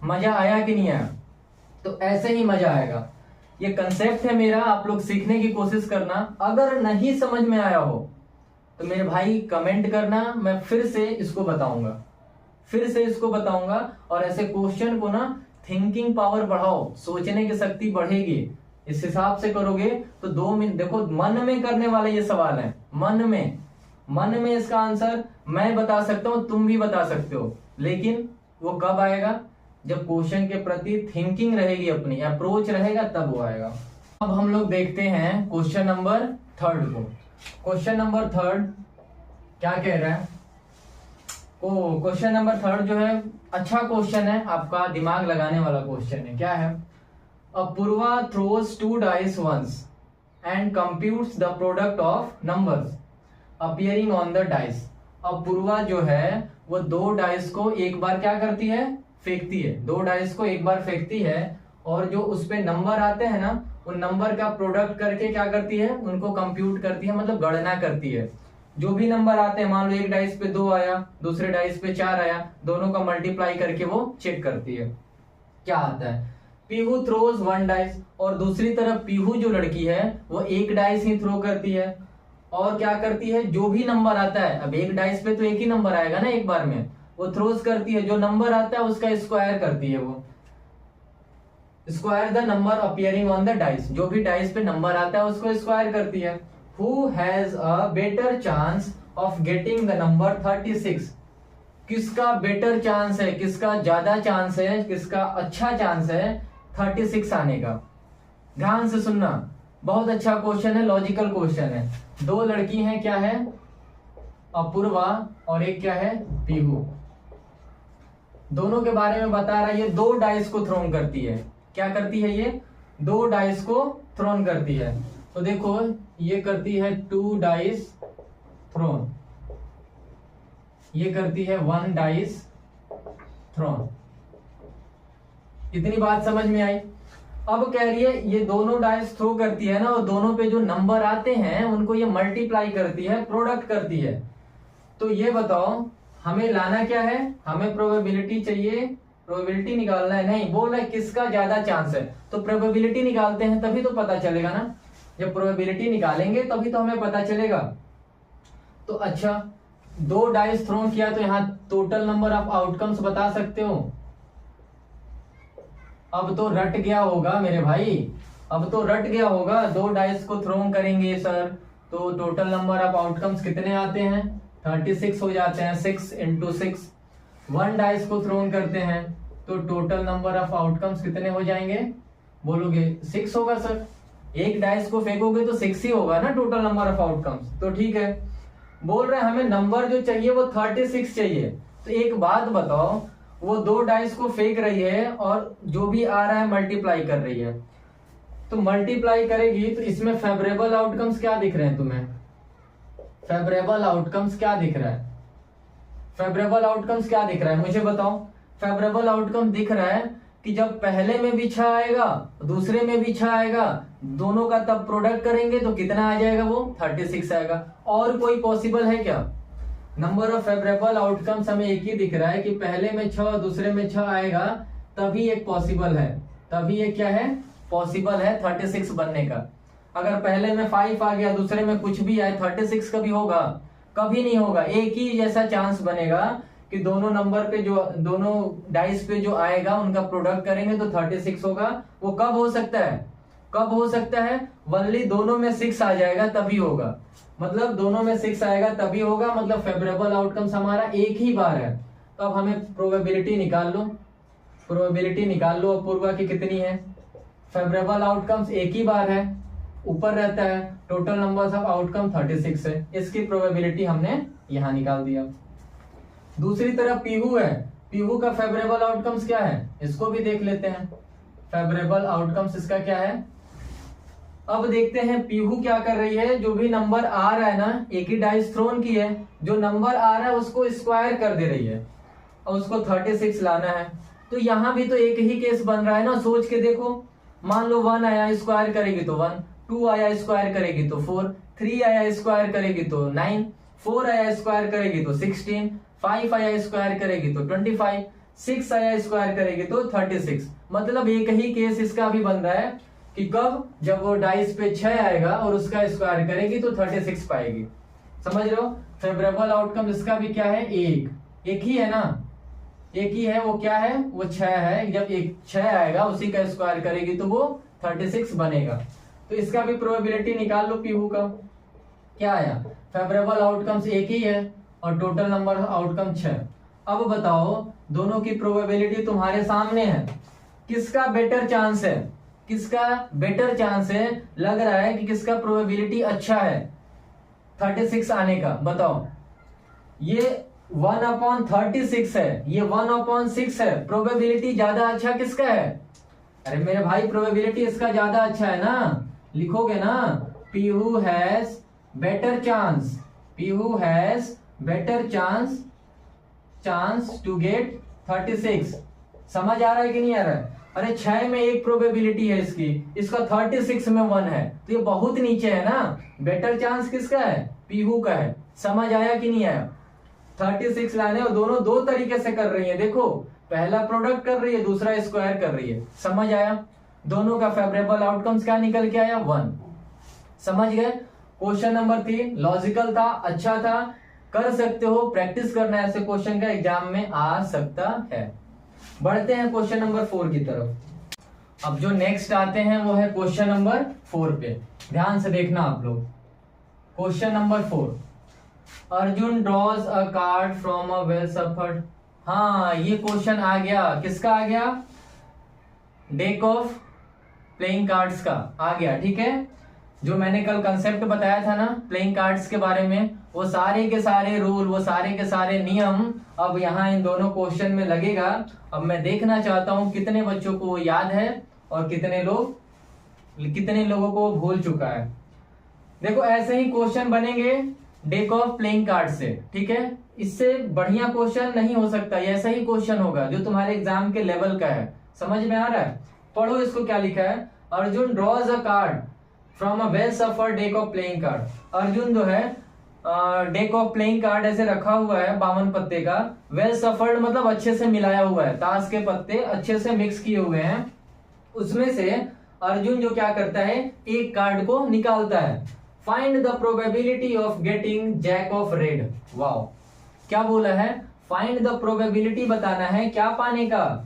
मजा आया कि नहीं आया? तो ऐसे ही मजा आएगा। ये कंसेप्ट है मेरा, आप लोग सीखने की कोशिश करना। अगर नहीं समझ में आया हो तो मेरे भाई कमेंट करना, मैं फिर से इसको बताऊंगा। और ऐसे क्वेश्चन को ना थिंकिंग पावर बढ़ाओ, सोचने की शक्ति बढ़ेगी। इस हिसाब से करोगे तो 2 मिनट, देखो मन में करने वाले ये सवाल है। मन में इसका आंसर मैं बता सकता हूं, तुम भी बता सकते हो, लेकिन वो कब आएगा? जब क्वेश्चन के प्रति थिंकिंग रहेगी, अपनी अप्रोच रहेगा, तब वो आएगा। अब हम लोग देखते हैं क्वेश्चन नंबर 3 को। क्वेश्चन नंबर 3 क्या कह रहा है? क्वेश्चन नंबर 3 जो है अच्छा क्वेश्चन है, आपका दिमाग लगाने वाला क्वेश्चन है। क्या है? Apurva throws 2 dice once and computes the product of numbers appearing on the dice। Apurva जो है वो 2 डाइस को एक बार क्या करती है? फेंकती है। 2 डाइस को एक बार फेंकती है, और जो उस पे नंबर आते हैं ना, उन नंबर का प्रोडक्ट करके क्या करती है? उनको कंप्यूट करती है, मतलब गणना करती है। जो भी नंबर आते हैं, मान लो एक डाइस पे 2 आया, दूसरे डाइस पे 4 आया, दोनों का मल्टीप्लाई करके वो चेक करती है क्या आता है। पीहू थ्रोज 1 डाइस, और दूसरी तरफ पीहू जो लड़की है वो 1 डाइस ही थ्रो करती है। और क्या करती है? जो भी नंबर आता है, अब एक डाइस पे तो एक ही नंबर आएगा ना एक बार में, वो थ्रोज करती है, जो नंबर आता है उसका स्क्वायर करती है। वो square the number appearing on the dice, जो भी डाइस पे नंबर आता है उसको स्क्वायर करती है। Who has a better chance of getting the number 36? किसका बेटर चांस है, किसका ज्यादा चांस है, किसका अच्छा चांस है 36 आने का? ध्यान से सुनना, बहुत अच्छा क्वेश्चन है, लॉजिकल क्वेश्चन है। दो लड़की हैं, क्या है, अपूर्वा और एक क्या है, पीहू। दोनों के बारे में बता रहा है, ये दो डाइस को थ्रोन करती है। क्या करती है, ये दो डाइस को थ्रोन करती है। तो देखो ये करती है 2 डाइस थ्रोन, ये करती है 1 डाइस थ्रोन। इतनी बात समझ में आई। अब कह रही है ये दोनों डाइस थ्रो करती है ना, और दोनों पे जो नंबर आते हैं उनको ये मल्टीप्लाई करती है, प्रोडक्ट करती है। तो ये बताओ हमें लाना क्या है, हमें प्रोबेबिलिटी चाहिए, प्रोबेबिलिटी निकालना है। नहीं, बोल रहा है किसका ज्यादा चांस है, तो प्रोबेबिलिटी निकालते हैं तभी तो पता चलेगा ना। जब प्रोबेबिलिटी निकालेंगे तभी तो हमें पता चलेगा। तो अच्छा, 2 डाइस थ्रोन किया तो यहाँ टोटल नंबर ऑफ आउटकम्स बता सकते हो। अब तो रट गया होगा मेरे भाई, अब तो रट गया होगा। 2 डाइस को थ्रोन करेंगे सर तो टोटल नंबर ऑफ आउटकम्स कितने आते हैं, 36 हो जाते हैं। 6 इंटू 6। 1 डाइस को थ्रोन करते हैं तो टोटल नंबर ऑफ आउटकम्स कितने हो जाएंगे, बोलोगे 6 होगा सर। एक डाइस को फेंकोगे तो 6 ही होगा ना टोटल नंबर ऑफ आउटकम्स। तो ठीक है, बोल रहे हैं हमें नंबर जो चाहिए वो 36 चाहिए। तो एक बात बताओ, वो 2 डाइस को फेंक रही है और जो भी आ रहा है मल्टीप्लाई कर रही है। तो मल्टीप्लाई करेगी तो इसमें फेवरेबल आउटकम्स क्या दिख रहे हैं तुम्हें, फेवरेबल आउटकम्स क्या दिख रहा है, फेवरेबल आउटकम्स क्या दिख रहा है मुझे बताओ। फेवरेबल आउटकम दिख रहा है कि जब पहले में भी 6 आएगा, दूसरे में भी 6 आएगा, दोनों का तब प्रोडक्ट करेंगे तो कितना आ जाएगा, वो 36 आएगा। और कोई पॉसिबल है क्या, नंबर ऑफ फेवरेबल आउटकम्स हमें एक ही दिख रहा है कि पहले में 6 दूसरे में 6 आएगा, तभी एक पॉसिबल है, तभी एक क्या है, पॉसिबल है 36 बनने का। अगर पहले में 5 आ गया, दूसरे में कुछ भी आए, 36 कभी होगा, कभी नहीं होगा। एक ही जैसा चांस बनेगा कि दोनों नंबर पे जो, दोनों डाइस पे जो आएगा उनका प्रोडक्ट करेंगे तो 36 होगा। वो कब हो सकता है, कब हो सकता है, वनली दोनों में 6 आ जाएगा तभी होगा। मतलब दोनों में 6 आएगा तभी होगा, मतलब फेवरेबल आउटकम्स हमारा एक ही बार है। तो अब हमें प्रोबेबिलिटी निकाल लो, प्रोबेबिलिटी निकाल लो अपूर्वा की कितनी है। फेवरेबल आउटकम्स एक ही बार है, ऊपर रहता है, टोटल नंबर्स ऑफ आउटकम 36 है। इसकी प्रोबेबिलिटी हमने यहां निकाल दिया। दूसरी तरफ पीहू है, पीहू का फेवरेबल आउटकम्स क्या है, इसको भी देख लेते हैं। फेवरेबल आउटकम्स इसका क्या है, अब देखते हैं पीहू क्या कर रही है। जो भी नंबर आ रहा है ना, एक ही डाइस थ्रोन की है, जो नंबर आ रहा है उसको स्क्वायर कर दे रही है और उसको 36 लाना है। तो यहां भी तो एक ही केस बन रहा है ना, सोच के देखो। मान लो 1 आया, स्क्वायर करेगी तो 1, 2 आया स्क्वायर करेगी तो 4, 3 आया स्क्वायर करेगी तो 9, 4 आया स्क्वायर करेगी तो 16, 5 आया स्क्वायर करेगी तो 25, 6 आया स्क्वायर करेगी तो 36। मतलब एक ही केस इसका भी बन रहा है कि कब, जब वो डाइस पे 6 आएगा और उसका स्क्वायर करेगी तो 36 पाएगी। समझ रहे हो, फेवरेबल आउटकम इसका भी क्या है, एक ही है ना, एक ही है। वो क्या है, वो 6 है। जब एक 6 आएगा उसी का स्क्वायर करेगी तो वो 36 बनेगा। तो इसका भी प्रोबेबिलिटी निकाल लो पीहू का। क्या आया, फेवरेबल आउटकम्स एक ही है और टोटल नंबर आउटकम 6। अब बताओ, दोनों की प्रोबेबिलिटी तुम्हारे सामने है, किसका बेटर चांस है, किसका बेटर चांस है, लग रहा है कि किसका प्रोबेबिलिटी अच्छा है 36 आने का, बताओ। ये 1/36 है, ये 1/6 है, प्रोबेबिलिटी ज्यादा अच्छा किसका है, अरे मेरे भाई प्रोबेबिलिटी इसका ज्यादा अच्छा है ना, लिखोगे ना, Pihu has better chance, Pihu has better chance to get 36। समझ आ रहा है कि नहीं आ रहा है। अरे 6 में एक प्रोबेबिलिटी है इसकी, इसका 36 में 1 है, तो ये बहुत नीचे है ना। बेटर चांस किसका है, पीहू का है। समझ आया कि नहीं आया। 36 लाने, और दोनों दो तरीके से कर रही है, देखो पहला प्रोडक्ट कर रही है, दूसरा स्क्वायर कर रही है। समझ आया, दोनों का फेवरेबल आउटकम्स क्या निकल के आया, 1। समझ गए। क्वेश्चन नंबर 3 लॉजिकल था, अच्छा था, कर सकते हो, प्रैक्टिस करना है, ऐसे क्वेश्चन का एग्जाम में आ सकता है। बढ़ते हैं क्वेश्चन नंबर 4 की तरफ। अब जो नेक्स्ट आते हैं वो है क्वेश्चन नंबर 4 पे, ध्यान से देखना आप लोग। Question number 4, Arjun draws a card from a well suffered. हाँ, ये क्वेश्चन आ गया, किसका आ गया, डेक ऑफ प्लेइंग कार्ड्स का आ गया, ठीक है। जो मैंने कल कंसेप्ट बताया था ना प्लेइंग कार्ड्स के बारे में, वो सारे के सारे रूल, वो सारे के सारे नियम अब यहाँ इन दोनों क्वेश्चन में लगेगा। अब मैं देखना चाहता हूँ कितने बच्चों को वो याद है और कितने लोगों को वो भूल चुका है। देखो ऐसे ही क्वेश्चन बनेंगे डेक ऑफ प्लेइंग कार्ड से, ठीक है। इससे बढ़िया क्वेश्चन नहीं हो सकता, ऐसा ही क्वेश्चन होगा जो तुम्हारे एग्जाम के लेवल का है। समझ में आ रहा है? पढ़ो इसको क्या लिखा है। Arjun draws a card from a well suffered deck of playing card. Arjun जो है डेक ऑफ प्लेइंग कार्ड ऐसे रखा हुआ है 52 पत्ते का। वेल सफर्ड मतलब अच्छे से मिलाया हुआ है, ताश के पत्ते अच्छे से मिक्स किए हुए हैं। उसमें से अर्जुन जो क्या करता है, एक कार्ड को निकालता है। Find the probability of getting jack of red. Wow, क्या बोला है? फाइंड द प्रोबेबिलिटी बताना है, क्या पाने का?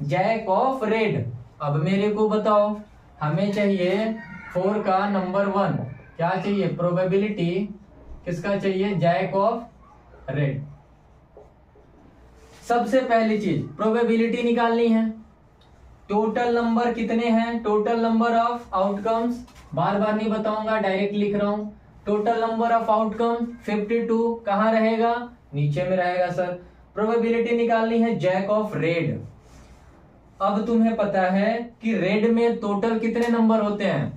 Jack of red. अब मेरे को बताओ, हमें चाहिए 4 का नंबर 1, क्या चाहिए? प्रोबेबिलिटी किसका चाहिए? Jack of red. सबसे पहली चीज प्रोबेबिलिटी निकालनी है। टोटल नंबर कितने हैं? टोटल नंबर ऑफ आउटकम्स, बार बार नहीं बताऊंगा, डायरेक्ट लिख रहा हूं। टोटल नंबर ऑफ आउटकम 52 कहां रहेगा? नीचे में रहेगा सर। प्रोबेबिलिटी निकालनी है जैक ऑफ रेड। अब तुम्हें पता है कि रेड में टोटल कितने नंबर होते हैं?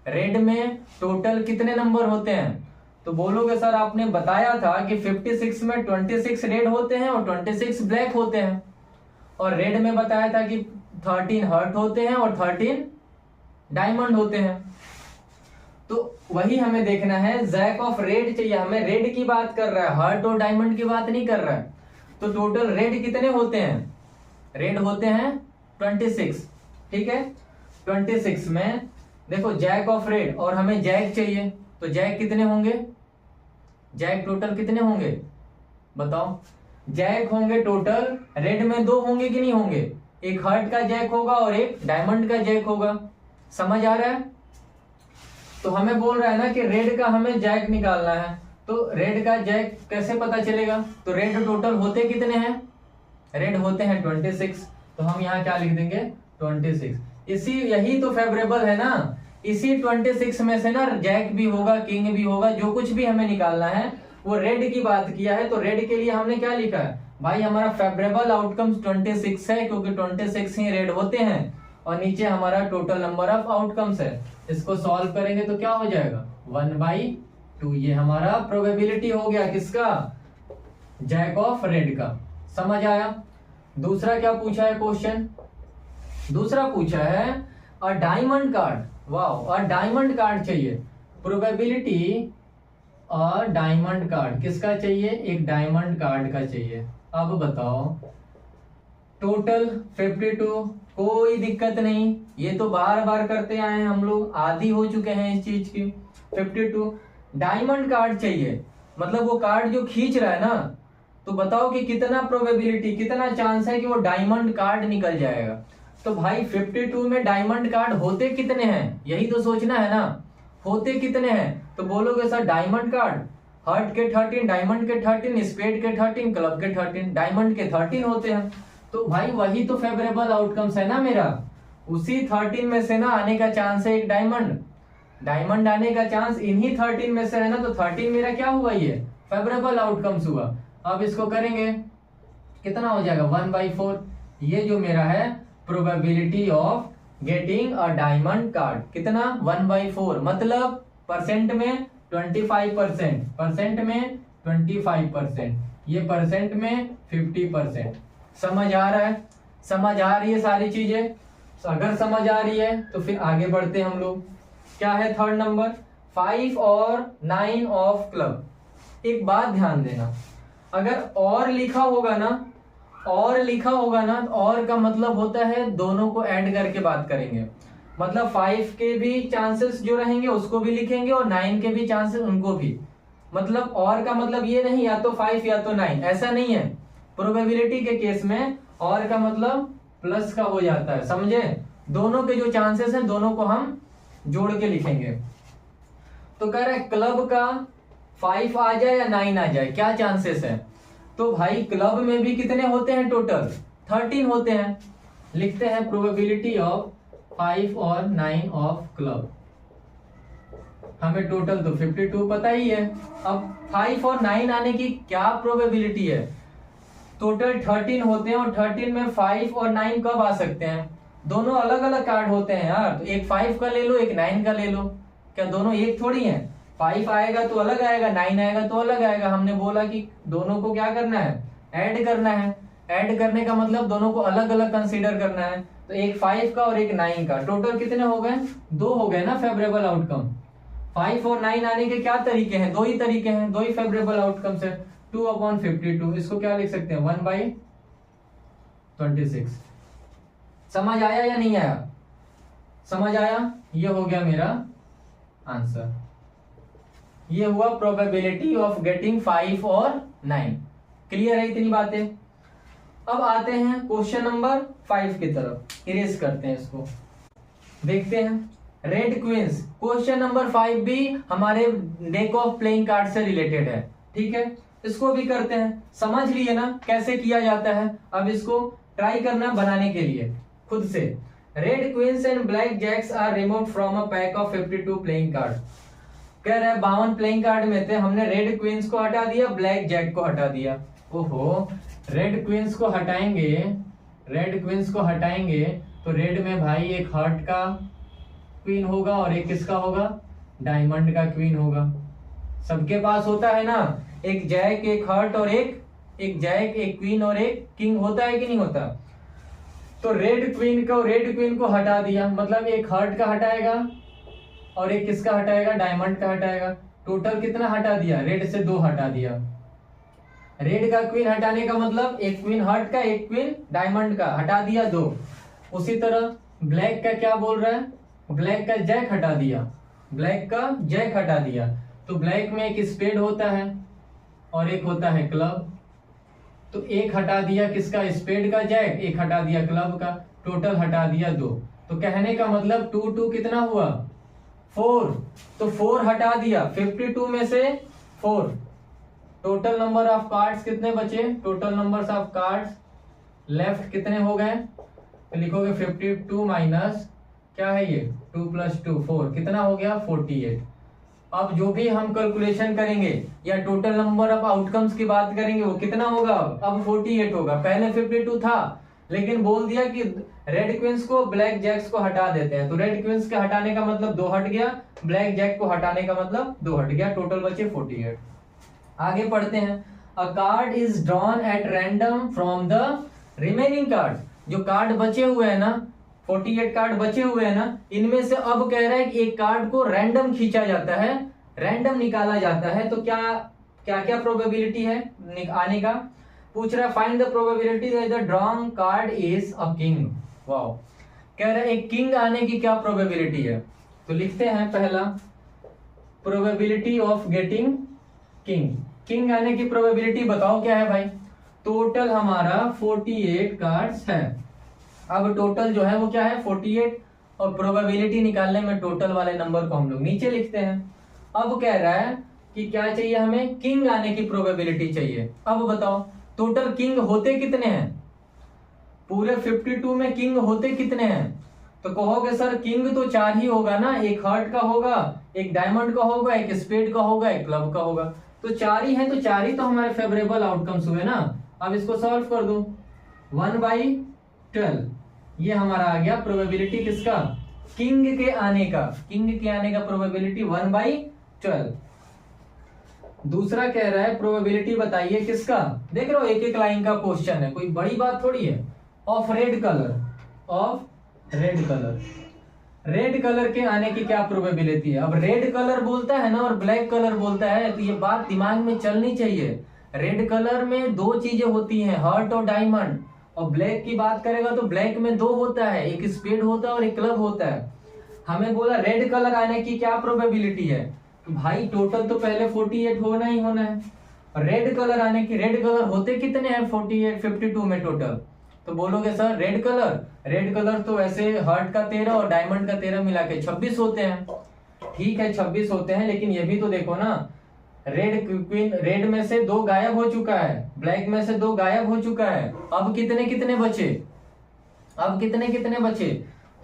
रेड में टोटल कितने नंबर होते हैं? तो बोलोगे सर आपने बताया था कि 56 में 26 रेड होते हैं और 26 ब्लैक होते हैं, और रेड में बताया था कि 13 हर्ट होते हैं और 13 डायमंड होते हैं। तो वही हमें देखना है, जैक ऑफ रेड चाहिए हमें। रेड की बात कर रहा है, हर्ट और डायमंड की बात नहीं कर रहा है। तो टोटल रेड कितने होते हैं? रेड होते हैं 26, ठीक है। 26 में देखो जैक ऑफ रेड, और हमें जैक चाहिए, तो जैक कितने होंगे? जैक टोटल कितने होंगे बताओ? जैक होंगे टोटल, रेड में 2 होंगे कि नहीं होंगे? एक हर्ट का जैक होगा और एक डायमंड का जैक होगा। समझ आ रहा है? तो हमें बोल रहा है ना कि रेड का हमें जैक निकालना है, तो रेड का जैक कैसे पता चलेगा? तो रेड टोटल होते कितने हैं? रेड होते हैं 26, तो हम यहाँ क्या लिख देंगे? 26। यही तो फेवरेबल है ना, इसी 26 में से ना जैक भी होगा, किंग भी होगा, जो कुछ भी हमें निकालना है वो रेड की बात किया है। तो रेड के लिए हमने क्या लिखा है भाई? हमारा फेवरेबल आउटकम 26 है, क्योंकि 26 ही रेड होते हैं, और नीचे हमारा टोटल नंबर ऑफ आउटकम्स है। इसको सॉल्व करेंगे तो क्या हो जाएगा? 1/2। ये हमारा प्रोबेबिलिटी हो गया किसका? जैक ऑफ रेड का। समझ आया? दूसरा क्या पूछा है क्वेश्चन? दूसरा पूछा है a diamond card. Wow, a diamond card चाहिए। प्रोबेबिलिटी और डायमंड कार्ड किसका चाहिए? एक डायमंड कार्ड का चाहिए। अब बताओ, टोटल 52, कोई दिक्कत नहीं, ये तो बार बार करते आए हैं हम लोग, आदी हो चुके हैं इस चीज की। 52 डायमंड कार्ड चाहिए, मतलब वो कार्ड जो खींच रहा है ना, तो बताओ कि कितना प्रोबेबिलिटी, कितना चांस है कि वो डायमंड कार्ड निकल जाएगा। तो भाई 52 में डायमंड कार्ड होते कितने हैं, यही तो सोचना है ना। होते कितने हैं? तो बोलोगे सर डायमंड कार्ड हर्ट के 13, डायमंड के 13, स्पेड के 13, क्लब के 13, डायमंड के 13 होते हैं। तो भाई वही तो फेवरेबल आउटकम्स है ना मेरा। उसी 13 में से ना आने का चांस है एक डायमंड आने का चांस इन्हीं 13 में से है ना। तो 13 मेरा क्या हुआ? ये फेवरेबल आउटकम्स हुआ। अब इसको करेंगे, कितना हो जाएगा? 1/4। ये जो मेरा है probability of getting a diamond card, कितना? 1/4, मतलब परसेंट में 25%, परसेंट में 25%, ये परसेंट में 50%। समझ आ रहा है? समझ आ रही है सारी चीजें? अगर समझ आ रही है तो फिर आगे बढ़ते हम लोग। क्या है थर्ड नंबर? 5 और 9 ऑफ क्लब। एक बात ध्यान देना, अगर और लिखा होगा ना, और का मतलब होता है दोनों को ऐड करके बात करेंगे। मतलब 5 के भी चांसेस जो रहेंगे उसको भी लिखेंगे और 9 के भी चांसेस उनको भी। मतलब और का मतलब ये नहीं या तो 5 या तो 9, ऐसा नहीं है। प्रोबेबिलिटी के केस में और का मतलब प्लस का हो जाता है, समझे? दोनों के जो चांसेस हैं दोनों को हम जोड़ के लिखेंगे। तो कह रहा है क्लब का 5 आ जाए या 9 आ जाए, क्या चांसेस है? तो भाई क्लब में भी कितने होते हैं? टोटल 13 होते हैं। लिखते हैं प्रोबेबिलिटी ऑफ 5 और 9 ऑफ क्लब। हमें टोटल तो 52 पता ही है। अब 5 और 9 आने की क्या प्रोबेबिलिटी है? टोटल 13 होते हैं और 13 में 5 और 9 कब आ सकते हैं? दोनों अलग अलग कार्ड होते हैं यार, तो एक 5 का ले लो, एक 9 का ले लो। क्या दोनों एक थोड़ी हैं? 5 आएगा तो अलग आएगा, 9 आएगा तो अलग आएगा। हमने बोला कि दोनों को क्या करना है? ऐड करना है। ऐड करने का मतलब दोनों को अलग अलग कंसीडर करना है। तो एक 5 का और एक 9 का, टोटल कितने हो गए? 2 हो गए ना फेवरेबल आउटकम। 5 और 9 आने के क्या तरीके हैं? 2 ही तरीके हैं, 2 ही फेवरेबल आउटकम्स है। 2/52, इसको क्या लिख सकते हैं? 1/26। समझ आया या नहीं आया? समझ आया? ये हो गया मेरा आंसर। ये हुआ प्रोबेबिलिटी ऑफ गेटिंग 5 और 9। क्लियर है इतनी बातें? अब आते हैं क्वेश्चन नंबर 5 की तरफ। इरेज करते हैं इसको, देखते हैं। रेड क्वींस, क्वेश्चन नंबर 5 भी हमारे डेक ऑफ प्लेइंग कार्ड से रिलेटेड है, ठीक है। इसको भी करते हैं। समझ लिए ना कैसे किया जाता है? अब इसको ट्राई करना बनाने के लिए खुद से। Red queens and black jacks are removed from a pack of 52 playing card. कह रहा है 52 प्लेइंग कार्ड में थे, हमने रेड क्वींस को हटा दिया, ब्लैक जैक को हटा दिया। ओहो, रेड क्वींस को हटाएंगे, रेड क्वींस को हटाएंगे तो रेड में भाई एक हार्ट का क्वीन होगा और एक किसका होगा? डायमंड का क्वीन होगा। सबके पास होता है ना, एक जैक, एक हार्ट और एक जैक, एक क्वीन और एक किंग होता है कि नहीं होता? तो रेड क्वीन को हटा दिया, मतलब एक हार्ट का हटाएगा और एक किसका हटाएगा? डायमंड का हटाएगा। टोटल कितना हटा दिया? रेड से 2 हटा दिया। रेड का क्वीन हटाने का मतलब एक क्वीन हार्ट का, एक क्वीन डायमंड का, हटा दिया 2। उसी तरह ब्लैक का क्या बोल रहा है? ब्लैक का जैक हटा दिया, ब्लैक का जैक हटा दिया। तो ब्लैक में एक स्पेड होता है और एक होता है क्लब। तो एक हटा दिया किसका? स्पेड का जैक, एक हटा दिया क्लब का, टोटल हटा दिया 2। तो कहने का मतलब 2 कितना हुआ? 4। तो 4 हटा दिया, 52 में से 4। टोटल नंबर ऑफ कार्ड्स कितने बचे? Total numbers of cards left कितने हो गए? तो लिखोगे 52 माइनस क्या है ये? 2 + 2 4, कितना हो गया? 48। अब जो भी हम कैलकुलेशन करेंगे या टोटल नंबर ऑफ आउटकम्स की बात करेंगे वो कितना होगा? अब 48 होगा। पहले 52 था, लेकिन बोल दिया कि रेड क्वींस को, ब्लैक जैक्स को हटा देते हैं। तो रेड क्वींस के हटाने का मतलब 2 हट गया, ब्लैक जैक को हटाने का मतलब 2 हट गया, टोटल बचे 48। आगे पढ़ते हैं। अ card is drawn at random from the remaining card. जो कार्ड बचे हुए हैं ना, 48 कार्ड बचे हुए हैं ना, इनमें से अब कह रहा है कि एक कार्ड को रैंडम खींचा जाता है, रैंडम निकाला जाता है। तो क्या क्या क्या प्रोबेबिलिटी है आने का? पूछ रहा है find the probability that the drawn card is a king. Wow, कह रहा है एक किंग आने की क्या प्रोबेबिलिटी है? तो लिखते हैं पहला, probability of getting king. King आने की प्रोबेबिलिटी बताओ क्या है भाई? टोटल हमारा 48 कार्ड्स है। अब टोटल जो है वो क्या है? 48। और प्रोबेबिलिटी निकालने में टोटल वाले नंबर को हम लोग नीचे लिखते हैं। अब कह रहा है कि क्या चाहिए हमें? किंग आने की प्रोबेबिलिटी चाहिए। अब बताओ टोटल किंग होते कितने हैं? पूरे 52 में किंग होते कितने हैं? तो कहोगे सर किंग तो 4 ही होगा ना, एक हार्ट का होगा, एक डायमंड का होगा, एक स्पेड का होगा, एक क्लब का होगा। तो 4 ही है, तो 4 ही तो हमारे फेवरेबल आउटकम्स हुए ना। अब इसको सॉल्व कर दो। 1/12 ये हमारा आ गया प्रोबेबिलिटी किसका? किंग के आने का। किंग के आने का प्रोबेबिलिटी 1/12। दूसरा कह रहा है प्रोबेबिलिटी बताइए किसका? देख रहे हो एक एक लाइन का क्वेश्चन है, कोई बड़ी बात थोड़ी है। Of red colour, of red colour, red colour के आने की क्या प्रोबेबिलिटी है? अब रेड कलर बोलता है ना और ब्लैक कलर बोलता है, तो ये बात दिमाग में चलनी चाहिए। रेड कलर में 2 चीजें होती हैं, हार्ट और डायमंड। और ब्लैक की बात करेगा तो ब्लैक में 2 होता है, एक स्पेड होता है और एक क्लब होता है। हमें बोला रेड कलर आने की क्या प्रोबेबिलिटी है? तो भाई टोटल तो पहले 48 होना ही होना है। रेड कलर आने की, रेड कलर होते कितने हैं 52 में टोटल? तो बोलोगे सर रेड कलर तो वैसे हार्ट का 13 और डायमंड का 13 मिला के 26 होते हैं। ठीक है 26 होते हैं, लेकिन ये भी तो देखो ना, रेड में से 2 गायब हो चुका है, ब्लैक में से 2 गायब हो चुका है। अब कितने कितने बचे? अब कितने कितने बचे?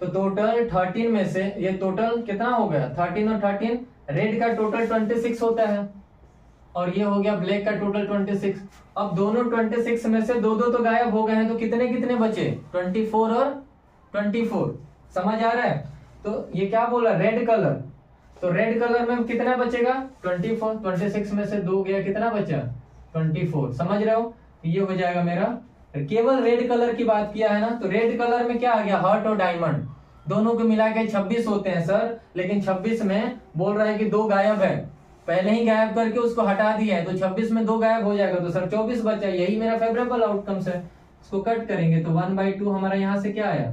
तो टोटल 13 में से ये टोटल कितना हो गया, 13 और 13, रेड का टोटल 26 होता है और ये हो गया ब्लैक का टोटल 26। अब दोनों 26 में से दो दो तो गायब हो गए हैं, तो कितने कितने बचे, 24 और 24। समझ आ रहा है। तो ये क्या बोला, रेड कलर, तो रेड कलर में कितना बचेगा 24, 26 में से दो गया, कितना बचा 24। समझ रहे हो, ये हो जाएगा मेरा, केवल रेड कलर की बात किया है ना, तो रेड कलर में क्या आ गया, हार्ट और डायमंड, दोनों को मिला के 26 होते हैं सर, लेकिन 26 में बोल रहा है कि दो गायब है, पहले ही गायब करके उसको हटा दिया है, तो 26 में दो गायब हो जाएगा, तो सर 24 बचा, यही मेरा फेवरेबल आउटकम्स है। इसको कट करेंगे तो 1/2 हमारा यहाँ से क्या आया,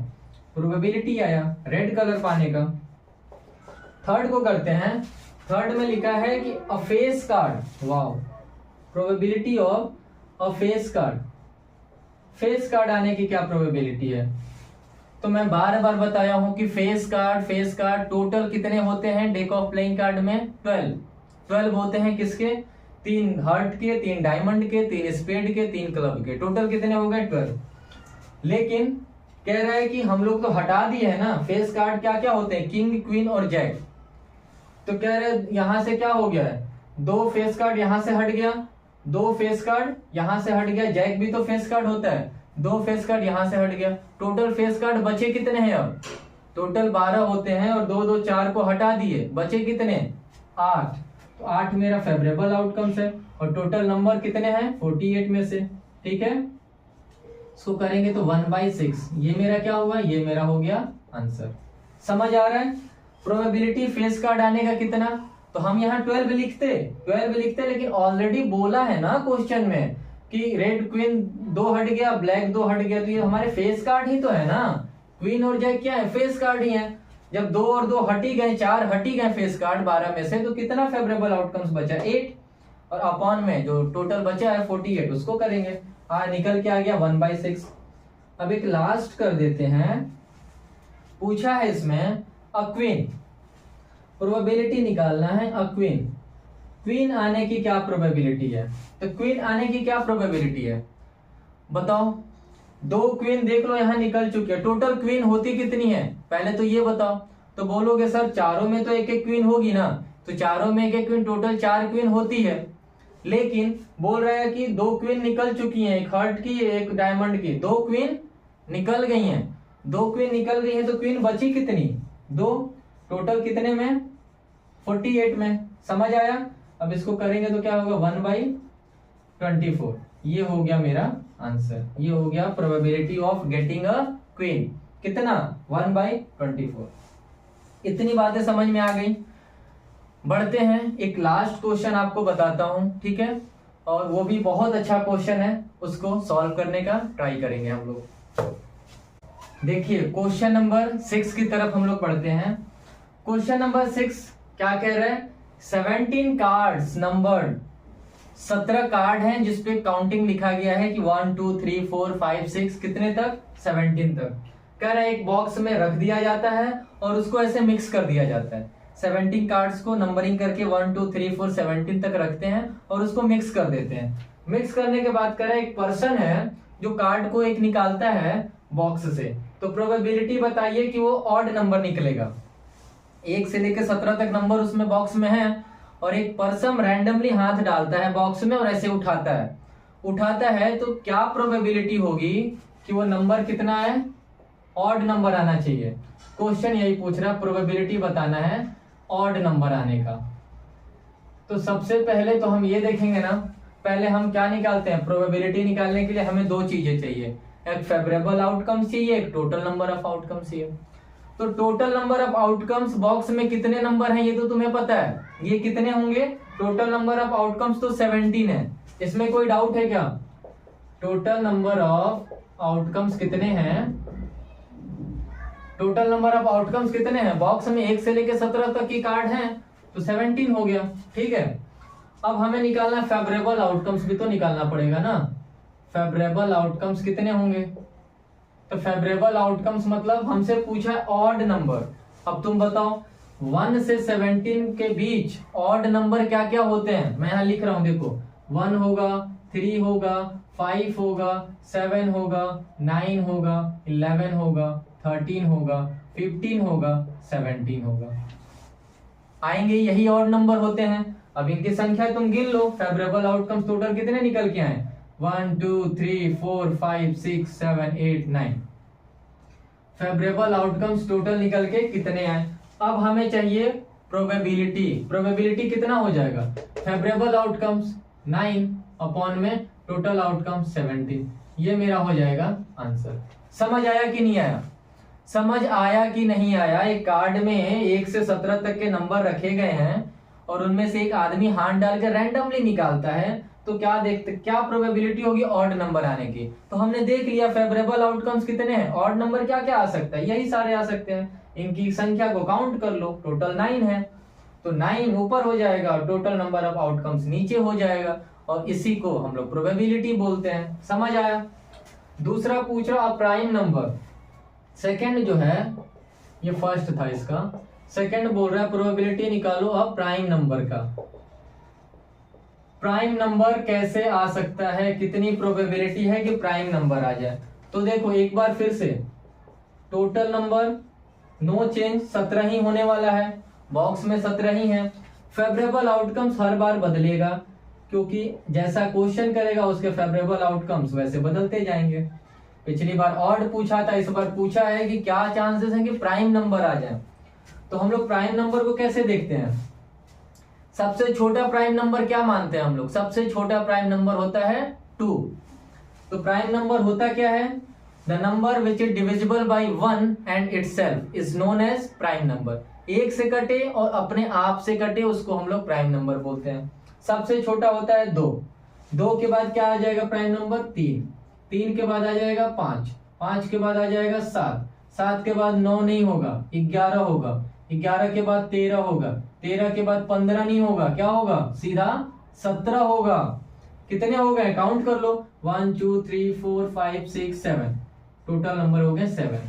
प्रोबेबिलिटी आया रेड कलर पाने का। थर्ड को करते हैं, थर्ड में लिखा है कि अ face card, wow, probability of a face card, face card आने की क्या प्रोबेबिलिटी है। तो मैं बार बार बताया हूं कि फेस कार्ड टोटल कितने होते हैं डेक ऑफ प्लेइंग कार्ड में, 12 होते हैं, किसके, 3 हार्ट के, 3 डायमंड के, 3 स्पेड के, 3 क्लब के, टोटल कितने हो गए 12। लेकिन कह रहा है कि हम लोग तो हटा दिए है ना, फेस कार्ड क्या क्या होते हैं, किंग, क्वीन और जैक, तो कह रहे यहां से क्या हो गया है, 2 फेस कार्ड यहां से हट गया, 2 फेस कार्ड यहां से हट गया, जैक भी तो फेस कार्ड होता है, 2 फेस कार्ड यहां से हट गया, टोटल फेस कार्ड बचे कितने हैं, अब टोटल 12 होते हैं और 2 2 4 को हटा दिए, बचे कितने 8, तो 8 मेरा फेवरेबल आउटकम्स है, और टोटल नंबर कितने हैं 48 में से, ठीक है। इसको करेंगे तो 1/6, ये मेरा क्या हुआ, ये मेरा हो गया आंसर। समझ आ रहा है। प्रोबेबिलिटी फेस कार्ड आने का कितना, तो हम यहाँ 12 लिखते, लेकिन ऑलरेडी बोला है ना क्वेश्चन में कि रेड क्वीन 2 हट गया, ब्लैक 2 हट गया, तो ये हमारे फेस कार्ड ही तो है ना, क्वीन और जैक क्या है, फेस कार्ड ही है। जब 2 और 2 हट ही गए, 4 हट ही गए फेस कार्ड 12 में से, तो कितना फेवरेबल आउटकम्स बचा 8, और अपॉन में जो टोटल बचा है 48, उसको करेंगे, निकल के आ गया 1/6। अब एक लास्ट कर देते हैं, पूछा है इसमें अ क्वीन, प्रोबेबिलिटी निकालना है अ क्वीन, क्वीन आने की क्या प्रोबेबिलिटी है, तो क्वीन आने की क्या प्रोबेबिलिटी है बताओ। 2 क्वीन देख लो यहां निकल चुकी है, टोटल क्वीन होती कितनी है पहले तो ये बताओ। तो बोलोगे सर चारों में तो एक एक क्वीन होगी ना, तो चारों में एक एक क्वीन, टोटल 4 क्वीन होती है, लेकिन बोल रहा है कि 2 क्वीन निकल चुकी हैं, एक हार्ट की एक डायमंड की, 2 क्वीन निकल गई हैं, 2 क्वीन निकल गई हैं, तो क्वीन बची कितनी 2, टोटल कितने में 48 में। समझ आया। अब इसको करेंगे तो क्या होगा 1/24, ये हो गया मेरा आंसर, ये हो गया probability of getting a queen, कितना 1/24। इतनी बातें समझ में आ गई। बढ़ते हैं, एक लास्ट क्वेश्चन आपको बताता हूं, ठीक है, और वो भी बहुत अच्छा क्वेश्चन है, उसको सॉल्व करने का ट्राई करेंगे हम लोग। देखिए क्वेश्चन नंबर 6 की तरफ हम लोग बढ़ते हैं। क्वेश्चन नंबर 6 क्या कह रहे हैं, 17 कार्ड्स नंबर्ड, 17 कार्ड हैं जिसपे काउंटिंग लिखा गया है कि 1 2 3 4 5 6 कितने तक 17 तक। कह रहा है एक बॉक्स में रख दिया जाता है और उसको ऐसे मिक्स कर दिया जाता है, 17 कार्ड्स को नंबरिंग करके 1 2 3 4 17 तक रखते हैं और उसको मिक्स कर देते हैं। मिक्स करने के बाद कह रहा है एक पर्सन है जो कार्ड को एक निकालता है बॉक्स से, तो प्रोबेबिलिटी बताइए कि वो ऑड नंबर निकलेगा, 1 से लेकर 17 तक नंबर उसमें बॉक्स में है, और एक पर्सन रैंडमली हाथ डालता है बॉक्स में और ऐसे उठाता है तो क्या प्रोबेबिलिटी होगी कि वो नंबर कितना है, ऑड नंबर आना चाहिए। क्वेश्चन यही पूछ रहा है, प्रोबेबिलिटी बताना है ऑड नंबर आने का। तो सबसे पहले तो हम ये देखेंगे ना, पहले हम क्या निकालते हैं, प्रोबेबिलिटी निकालने के लिए हमें 2 चीजें चाहिए, एक फेवरेबल आउटकम्स चाहिए, एक टोटल नंबर ऑफ आउटकम्स चाहिए। तो total number of outcomes box में कितने नंबर हैं ये तो तुम्हें पता है, ये कितने होंगे, टोटल नंबर ऑफ आउटकम्स तो 17 है, इसमें कोई डाउट है क्या। टोटल नंबर ऑफ आउटकम्स कितने हैं, टोटल नंबर ऑफ आउटकम्स कितने हैं, बॉक्स में 1 से लेकर 17 तक की कार्ड हैं, तो 17 हो गया, ठीक है। अब हमें निकालना फेवरेबल आउटकम्स भी तो निकालना पड़ेगा ना, फेवरेबल आउटकम्स कितने होंगे, तो फेवरेबल आउटकम्स मतलब हमसे पूछा है ऑड नंबर। अब तुम बताओ 1 से 17 के बीच ऑड नंबर क्या क्या होते हैं, मैं यहां लिख रहा हूं, देखो 1 होगा, 3 होगा, 5 होगा, 7 होगा, 9 होगा, 11 होगा, 13 होगा, 15 होगा, 17 होगा। आएंगे, यही ऑड नंबर होते हैं। अब इनकी संख्या तुम गिन लो, फेवरेबल आउटकम्स टोटल कितने निकल के आए? 1 2 3 4 5 6 7 8 9। फेवरेबल आउटकम्स टोटल निकल के कितने आए? अब हमें चाहिए प्रोबेबिलिटी। प्रोबेबिलिटी कितना हो जाएगा? फेवरेबल आउटकम्स 9 अपॉन में टोटल आउटकम्स 17। ये मेरा हो जाएगा आंसर। समझ आया कि नहीं आया? समझ आया कि नहीं आया? एक कार्ड में 1 से 17 तक के नंबर रखे गए हैं और उनमें से एक आदमी हाथ डाल के रैंडमली निकालता है, तो क्या देखते, क्या प्रोबेबिलिटी होगी ऑड नंबर आने की? तो हमने देख लिया फेवरेबल आउटकम्स कितने हैं, ऑड नंबर क्या क्या आ सकता है, यही सारे आ सकते हैं। इनकी संख्या को काउंट कर लो, टोटल 9 है, तो 9 ऊपर हो जाएगा और टोटल नंबर ऑफ आउटकम्स नीचे हो जाएगा, और इसी को हम लोग प्रोबेबिलिटी बोलते हैं। समझ आया? दूसरा पूछ रहा प्राइम नंबर। सेकंड जो है, ये फर्स्ट था इसका, सेकंड बोल रहा है प्रोबेबिलिटी निकालो अब प्राइम नंबर का। प्राइम नंबर कैसे आ सकता है, कितनी प्रोबेबिलिटी है कि प्राइम नंबर आ जाए? तो देखो एक बार फिर से, टोटल नंबर नो चेंज 17 ही होने वाला है, बॉक्स में 17 ही है। फेवरेबल आउटकम्स हर बार बदलेगा, क्योंकि जैसा क्वेश्चन करेगा उसके फेवरेबल आउटकम्स वैसे बदलते जाएंगे। पिछली बार ऑड पूछा था, इस बार पूछा है कि क्या चांसेस हैं कि प्राइम नंबर आ जाए। तो हम लोग प्राइम नंबर को कैसे देखते हैं? सबसे छोटा प्राइम नंबर क्या मानते हैं हम लोग? सबसे छोटा प्राइम नंबर होता है 2। तो प्राइम नंबर होता क्या है? The number which is divisible by 1 and itself is known as prime number. एक से कटे और अपने आप से कटे उसको हम लोग प्राइम नंबर बोलते हैं। सबसे छोटा होता है 2। 2 के बाद क्या आ जाएगा प्राइम नंबर? 3। 3 के बाद आ जाएगा 5। 5 के बाद आ जाएगा 7। 7 के बाद 9 नहीं होगा, 11 होगा। 11 के बाद 13 होगा। 13 के बाद 15 नहीं होगा, क्या होगा? सीधा 17 होगा। कितने हो गए? काउंट कर लो, 1 2 3 4 5 6 7, टोटल नंबर हो गए 7।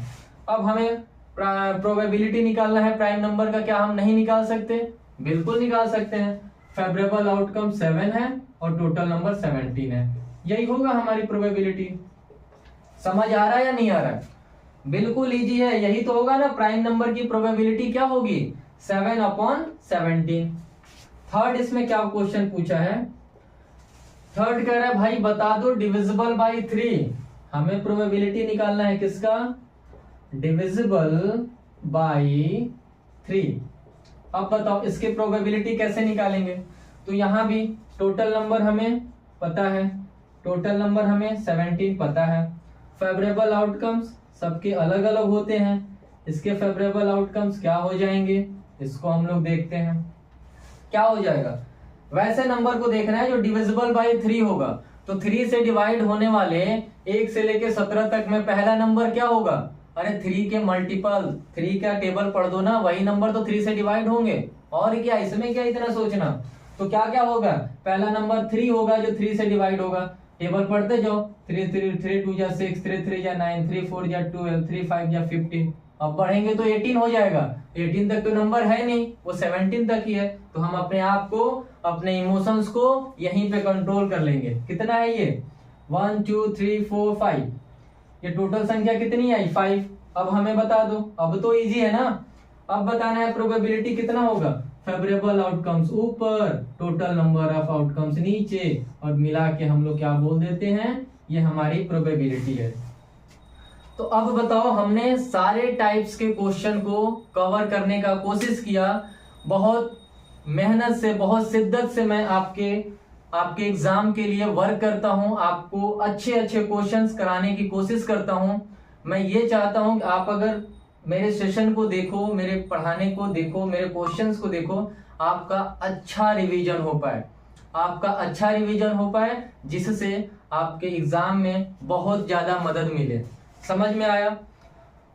अब हमें प्रोबेबिलिटी निकालना है प्राइम नंबर का। क्या हम नहीं निकाल सकते? बिल्कुल निकाल सकते हैं। फेवरेबल आउटकम 7 है और टोटल नंबर 17 है, यही होगा हमारी प्रोबेबिलिटी। समझ आ रहा है या नहीं आ रहा है? बिल्कुल इजी है, यही तो होगा ना। प्राइम नंबर की प्रोबेबिलिटी क्या होगी? 7 अपॉन 17। थर्ड इसमें क्या क्वेश्चन पूछा है? थर्ड कह रहा है भाई बता दो डिविजिबल बाई 3। हमें प्रोबेबिलिटी निकालना है किसका? Divisible by 3। अब बताओ इसके प्रोबेबिलिटी कैसे निकालेंगे? तो यहां भी टोटल नंबर हमें पता है, टोटल नंबर हमें 17 पता है। फेवरेबल आउटकम्स सबके अलग अलग होते हैं, इसके फेवरेबल आउटकम्स क्या हो जाएंगे इसको हम लोग देखते हैं। क्या हो जाएगा? वैसे नंबर को देखना है जो डिविजिबल बाई 3 होगा। तो 3 से डिवाइड होने वाले 1 से लेके 17 तक में पहला नंबर क्या होगा? अरे 3 के मल्टीपल, 3 का टेबल पढ़ दो ना, वही नंबर तो 3 से डिवाइड होंगे। और क्या, इसमें क्या इतना सोचना? तो क्या क्या होगा? पहला नंबर 3 होगा जो 3 से डिवाइड होगा। टेबल पढ़ते जाओ, 3 2 जा 6, 3 3 जा 9, 3 4 जा 12, 3 5 जा 15। अब बढ़ेंगे तो 18 हो जाएगा। 18 तक तो नंबर है नहीं, वो 17 तक ही है। तो हम अपने आप को, अपने इमोशंस को यहीं पे कंट्रोल कर लेंगे। कितना है ये? 1 2 3 4 5। ये टोटल संख्या कितनी आई? 5। अब हमें बता दो, अब तो इजी है ना। अब बताना है प्रोबेबिलिटी कितना होगा? फेवरेबल आउटकम्स ऊपर, टोटल नंबर ऑफ आउटकम्स नीचे, और मिला के हम लोग क्या बोल देते हैं? ये हमारी प्रोबेबिलिटी है। तो अब बताओ, हमने सारे टाइप्स के क्वेश्चन को कवर करने का कोशिश किया। बहुत मेहनत से, बहुत शिद्दत से मैं आपके एग्जाम के लिए वर्क करता हूं, आपको अच्छे अच्छे क्वेश्चंस कराने की कोशिश करता हूं। मैं ये चाहता हूं कि आप अगर मेरे सेशन को देखो, मेरे पढ़ाने को देखो, मेरे क्वेश्चंस को देखो, आपका अच्छा रिवीजन हो पाए, आपका अच्छा रिवीजन हो पाए, जिससे आपके एग्जाम में बहुत ज्यादा मदद मिले। समझ में आया?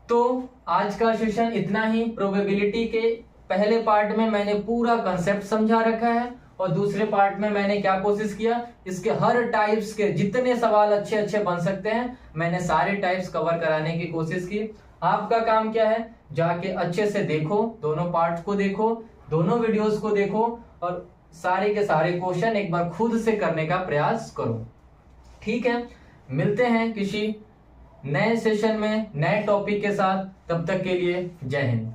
तो आज का सेशन इतना ही। प्रोबेबिलिटी के पहले पार्ट में मैंने पूरा कंसेप्ट समझा रखा है, और दूसरे पार्ट में मैंने क्या कोशिश किया, इसके हर टाइप्स के जितने सवाल अच्छे अच्छे बन सकते हैं, मैंने सारे टाइप्स कवर कराने की कोशिश की। आपका काम क्या है? जाके अच्छे से देखो, दोनों पार्ट को देखो, दोनों वीडियोस को देखो, और सारे के सारे क्वेश्चन एक बार खुद से करने का प्रयास करो। ठीक है, मिलते हैं किसी नए सेशन में नए टॉपिक के साथ। तब तक के लिए जय हिंद।